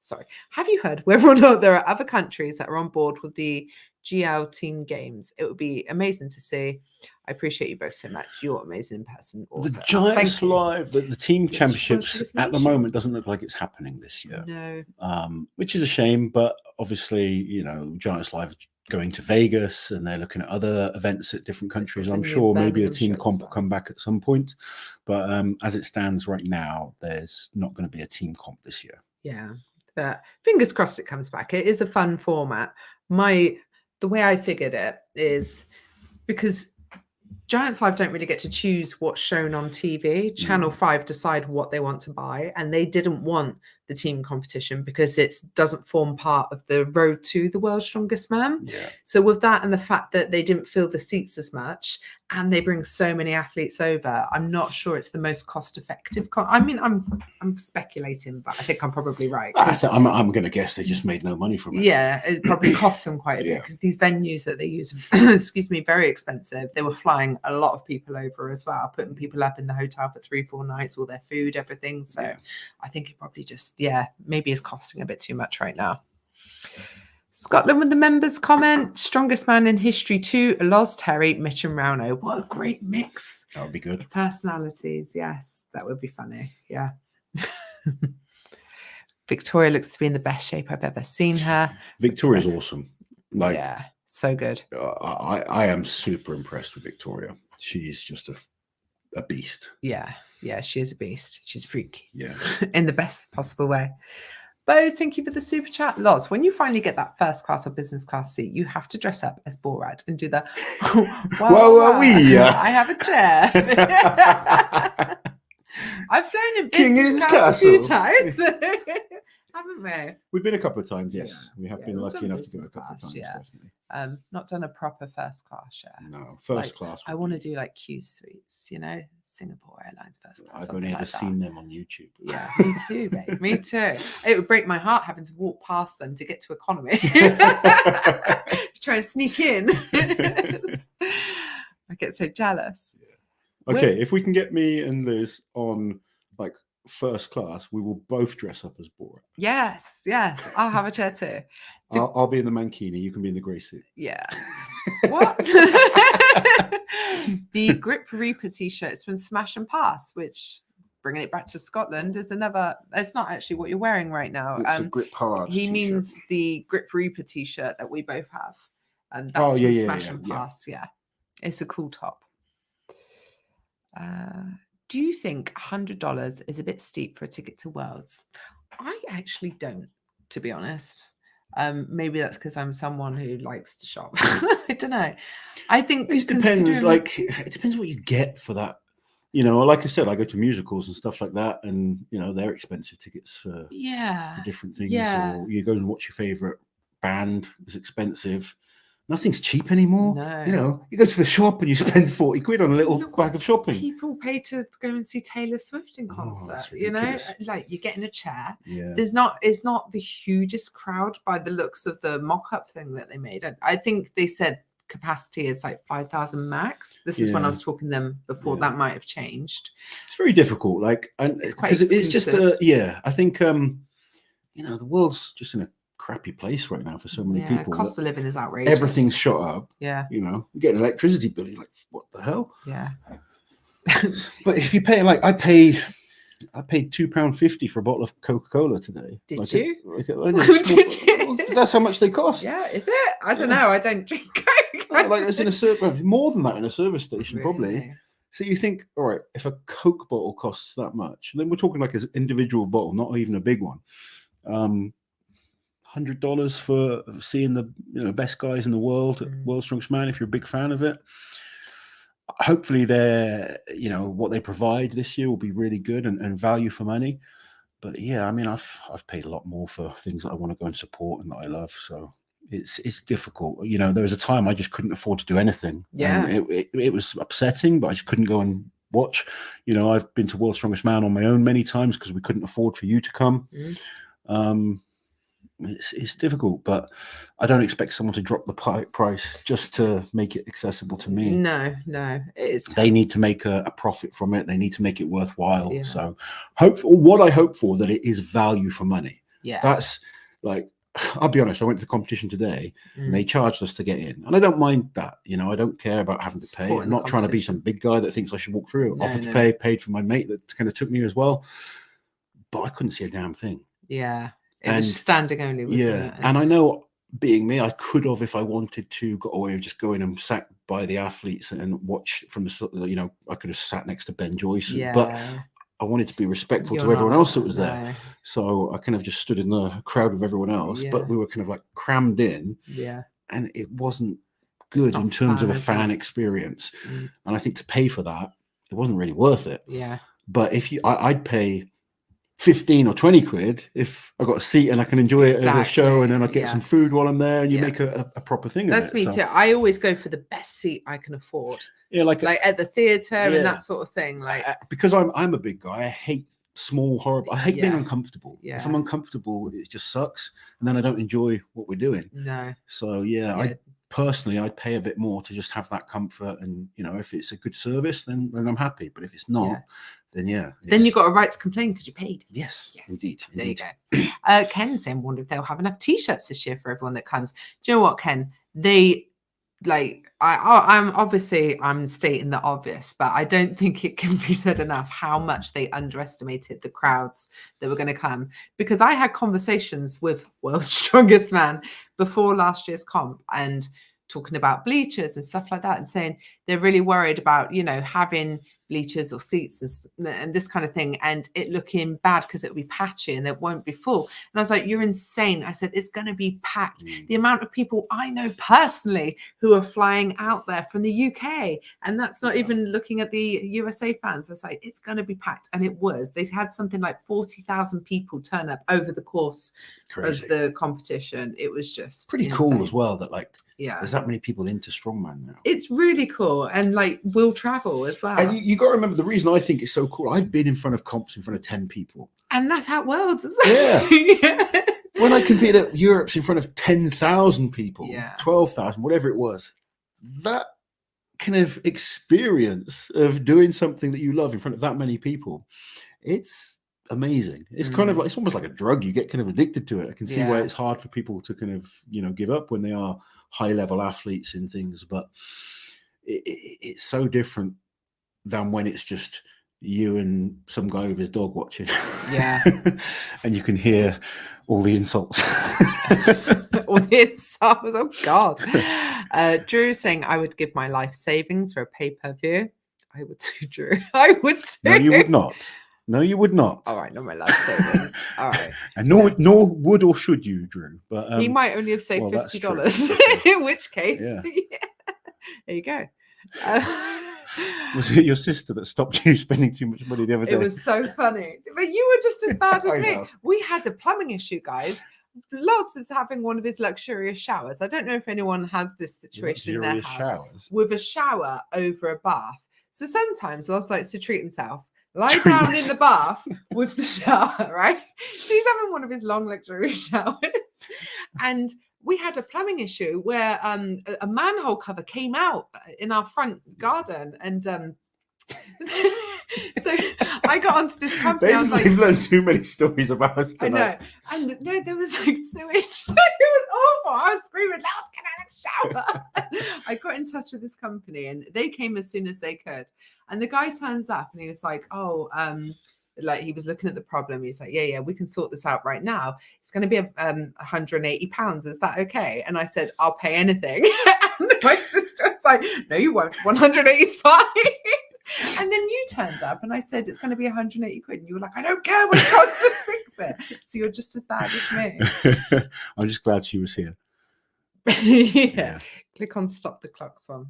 there are other countries that are on board with the GL team games? It would be amazing to see. I appreciate you both so much. You're amazing in person also. The Giants Live, the team championships at the moment doesn't look like it's happening this year. No. Which is a shame, but obviously, you know, Giants Live going to Vegas and they're looking at other events at different countries. I'm sure maybe a team comp will come back at some point. But as it stands right now, there's not going to be a team comp this year. Yeah, but fingers crossed it comes back. It is a fun format. The way I figured it is because Giants Live don't really get to choose what's shown on TV. Channel 5 decide what they want to buy, and they didn't want the team competition because it doesn't form part of the road to the world's strongest man. Yeah. So with that and the fact that they didn't fill the seats as much, and they bring so many athletes over, I'm not sure it's the most cost effective. I mean, I'm speculating, but I think I'm probably right. I'm going to guess they just made no money from it. Yeah, it probably costs them quite a bit because these venues that they use, excuse me, very expensive. They were flying a lot of people over as well, putting people up in the hotel for 3-4 nights, all their food, everything. So I think it probably just, maybe is costing a bit too much right now. Scotland with the members comment. Strongest man in history too. Loz, Terry, Mitch and Rauno. What a great mix. That would be good. Personalities. Yes, that would be funny. Yeah. Victoria looks to be in the best shape I've ever seen her. Victoria's awesome. Like, yeah, so good. I am super impressed with Victoria. She's just a beast. Yeah, she is a beast. She's a freak. Yeah. In the best possible way. Bo, thank you for the super chat. Loz, when you finally get that first class or business class seat, you have to dress up as Borat and do the I have a chair. I've flown in business class a few times. Haven't we? We've been a couple of times, yes. We have been lucky enough to go a couple of times, definitely. Not done a proper first class yet. No, first class. I want to do like Q suites, Singapore Airlines first class. I've only ever seen them on YouTube. Yeah, me too, babe. Me too. It would break my heart having to walk past them to get to economy. Try and sneak in. I get so jealous. Yeah. Okay, if we can get me and Liz on like first class, we will both dress up as Borat. Yes. I'll have a chair too. I'll be in the mankini. You can be in the grey suit. Yeah. What? The Grip Reaper t-shirts from Smash and Pass, which, bringing it back to Scotland, is another. It's not actually what you're wearing right now. It's a Grip Hard. He t-shirt. means the Grip Reaper t-shirt that we both have, and that's from Smash and Pass. Yeah, it's a cool top. Do you think $100 is a bit steep for a ticket to Worlds? I actually don't, to be honest. Maybe that's because I'm someone who likes to shop. I don't know. I think it depends. Like, it depends what you get for that. Like I said, I go to musicals and stuff like that, and they're expensive tickets for different things. Yeah. Or you go and watch your favorite band; it's expensive. Nothing's cheap anymore. No. You go to the shop and you spend 40 quid on a little bag of shopping. People pay to go and see Taylor Swift in concert. Like you're getting a chair. Yeah. It's not the hugest crowd by the looks of the mock-up thing that they made. I think they said capacity is like 5,000 max. This is when I was talking to them before. That might have changed. It's very difficult. It's because it's just I think the world's just in a crappy place right now for so many people. Cost of living is outrageous. Everything's shot up. Yeah. You get an electricity bill, you're like, what the hell? Yeah. But if you pay, like, I paid £2.50 for a bottle of Coca-Cola today. Did you? Did you? That's how much they cost. Yeah, is it? I don't know. I don't drink Coke. Like it's in a service, more than that in a service station, probably. So you think, all right, if a Coke bottle costs that much, then we're talking like an individual bottle, not even a big one. $100 for seeing the best guys in the world, World's Strongest Man, if you're a big fan of it. Hopefully they're what they provide this year will be really good and value for money. But yeah, I mean I've paid a lot more for things that I want to go and support and that I love. So it's difficult. There was a time I just couldn't afford to do anything. Yeah. It was upsetting, but I just couldn't go and watch. I've been to World's Strongest Man on my own many times because we couldn't afford for you to come. It's difficult, but I don't expect someone to drop the price just to make it accessible to me. No, it's they need to make a profit from it. They need to make it worthwhile. Yeah. So what I hope for that it is value for money. Yeah, that's like, I'll be honest, I went to the competition today and they charged us to get in, and I don't mind that. I don't care about having to pay. I'm not trying to be some big guy that thinks I should walk through. Offered to pay, paid for my mate that kind of took me as well, but I couldn't see a damn thing. Yeah. It was standing only, wasn't it? And I know, being me, I could have, if I wanted to, got away with just going and sat by the athletes and watch from the, I could have sat next to Ben Joyce. Yeah. But I wanted to be respectful to everyone else that was there. So I kind of just stood in the crowd with everyone else, but we were kind of like crammed in. Yeah. And it wasn't good not in terms of fun, a is fan it? experience. Mm. And I think to pay for that, it wasn't really worth it. Yeah. But if I'd pay 15 or 20 quid if I got a seat and I can enjoy it as a show, and then I'd get some food while I'm there, and you make a proper thing of it. That's me too. I always go for the best seat I can afford. Yeah, like at the theatre and that sort of thing. Like because I'm a big guy, I hate small horrible. I hate being uncomfortable. If I'm uncomfortable, it just sucks, and then I don't enjoy what we're doing. No. So I personally, I'd pay a bit more to just have that comfort, and if it's a good service, then I'm happy. But if it's not, then then you've got a right to complain because you paid. Yes, indeed. There you go. Ken saying, wonder if they'll have enough t-shirts this year for everyone that comes. Do you know what, Ken? They I'm stating the obvious, but I don't think it can be said enough how much they underestimated the crowds that were going to come, because I had conversations with World's Strongest Man before last year's comp and talking about bleachers and stuff like that, and saying they're really worried about having bleachers or seats and this kind of thing, and it looking bad because it'll be patchy and it won't be full. And I was like, you're insane. I said, it's going to be packed. The amount of people I know personally who are flying out there from the UK, and that's not even looking at the USA fans. I was like, it's going to be packed. And it was. They had something like 40,000 people turn up over the course of the competition. It was just pretty insane. Cool as well that there's that many people into Strongman now. It's really cool, and will travel as well. And you got to remember, the reason I think it's so cool, I've been in front of comps in front of 10 people, and that's how Worlds is. Yeah. When I competed at Europe's in front of 10,000 people, 12,000, whatever it was, that kind of experience of doing something that you love in front of that many people, it's amazing. It's kind of like, it's almost like a drug. You get kind of addicted to it. I can see why it's hard for people to kind of give up when they are high level athletes in things, but it's so different than when it's just you and some guy with his dog watching. Yeah. And you can hear all the insults. All the insults. Oh God. Drew saying, I would give my life savings for a pay-per-view. I would too, Drew. I would too. No, you would not. No, you would not. All right, not my life savings. All right. And nor would or should you, Drew. But he might only have saved $50. In which case, there you go. Was it your sister that stopped you spending too much money the other day? It was so funny. But you were just as bad as me. We had a plumbing issue, guys. Loz is having one of his luxurious showers. I don't know if anyone has this situation in their house with a shower over a bath. So sometimes Loz likes to treat himself, lie down in the bath with the shower, right? So he's having one of his long luxurious showers. And we had a plumbing issue where a manhole cover came out in our front garden, and so I got onto this company. I was like, "We've learned too many stories about us tonight." I know, and no, there was like sewage. It was awful. I was screaming, "Loz, can I have a shower?" I got in touch with this company, and they came as soon as they could. And the guy turns up, and he was like, "Oh, like he was looking at the problem. He's like, yeah, we can sort this out right now. It's going to be £180. Is that okay?" And I said, "I'll pay anything." And my sister was like, "No, you won't. 180 is fine." And then you turned up, and I said, "It's going to be 180 quid." And you were like, "I don't care what it costs, just fix it." So you're just as bad as me. I'm just glad she was here. Yeah. Click on stop the clocks one.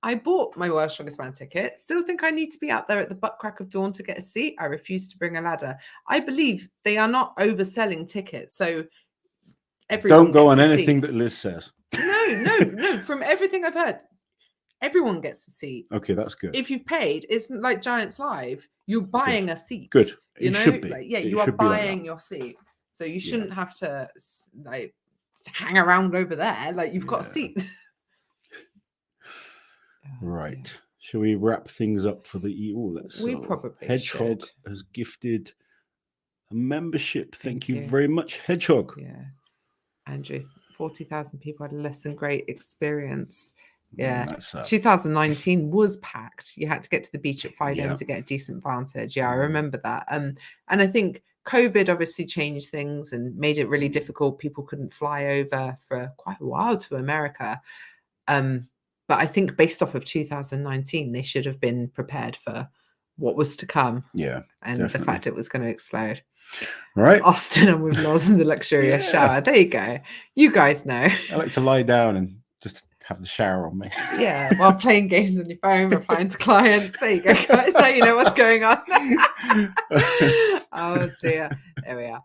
I bought my World's Strongest Man ticket. Still think I need to be out there at the butt crack of dawn to get a seat. I refuse to bring a ladder. I believe they are not overselling tickets. So everyone don't go on a anything seat. that Liz says. No. From everything I've heard, everyone gets a seat. Okay, that's good. If you've paid, it's like Giants Live. You're buying a seat. Good. You know, should be. You are buying your seat. So you shouldn't have to hang around over there. Like you've got a seat. Right. Dear. Shall we wrap things up for the We probably Hedgehog should. Has gifted a membership. Thank you very much, Hedgehog. Yeah. Andrew, 40,000 people had a less than great experience. Yeah. 2019 was packed. You had to get to the beach at 5 a.m. to get a decent vantage. Yeah, I remember that. And I think COVID obviously changed things and made it really difficult. People couldn't fly over for quite a while to America. But I think based off of 2019, they should have been prepared for what was to come. Yeah. And definitely. The fact it was going to explode. All right. Austin and with Loz in the luxurious shower. There you go. You guys know. I like to lie down and just have the shower on me. Yeah, while playing games on your phone, replying to clients. There you go, guys. Now you know what's going on. Oh dear. There we are.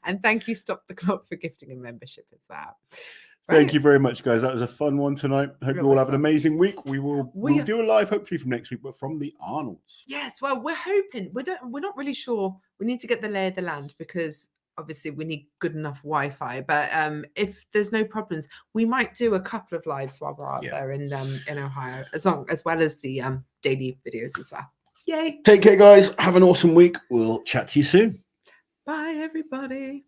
And thank you, Stop the Clock, for gifting a membership as well. Thank you very much, guys. That was a fun one tonight. Hope you all have an fun. amazing week. We'll do a live hopefully from next week, but from the Arnolds. Yes, well, we're hoping. We're not really sure. We need to get the lay of the land, because obviously we need good enough Wi-Fi. But if there's no problems, we might do a couple of lives while we're out there in Ohio, as well as the daily videos as well. Yay! Take care, guys. Have an awesome week. We'll chat to you soon. Bye, everybody.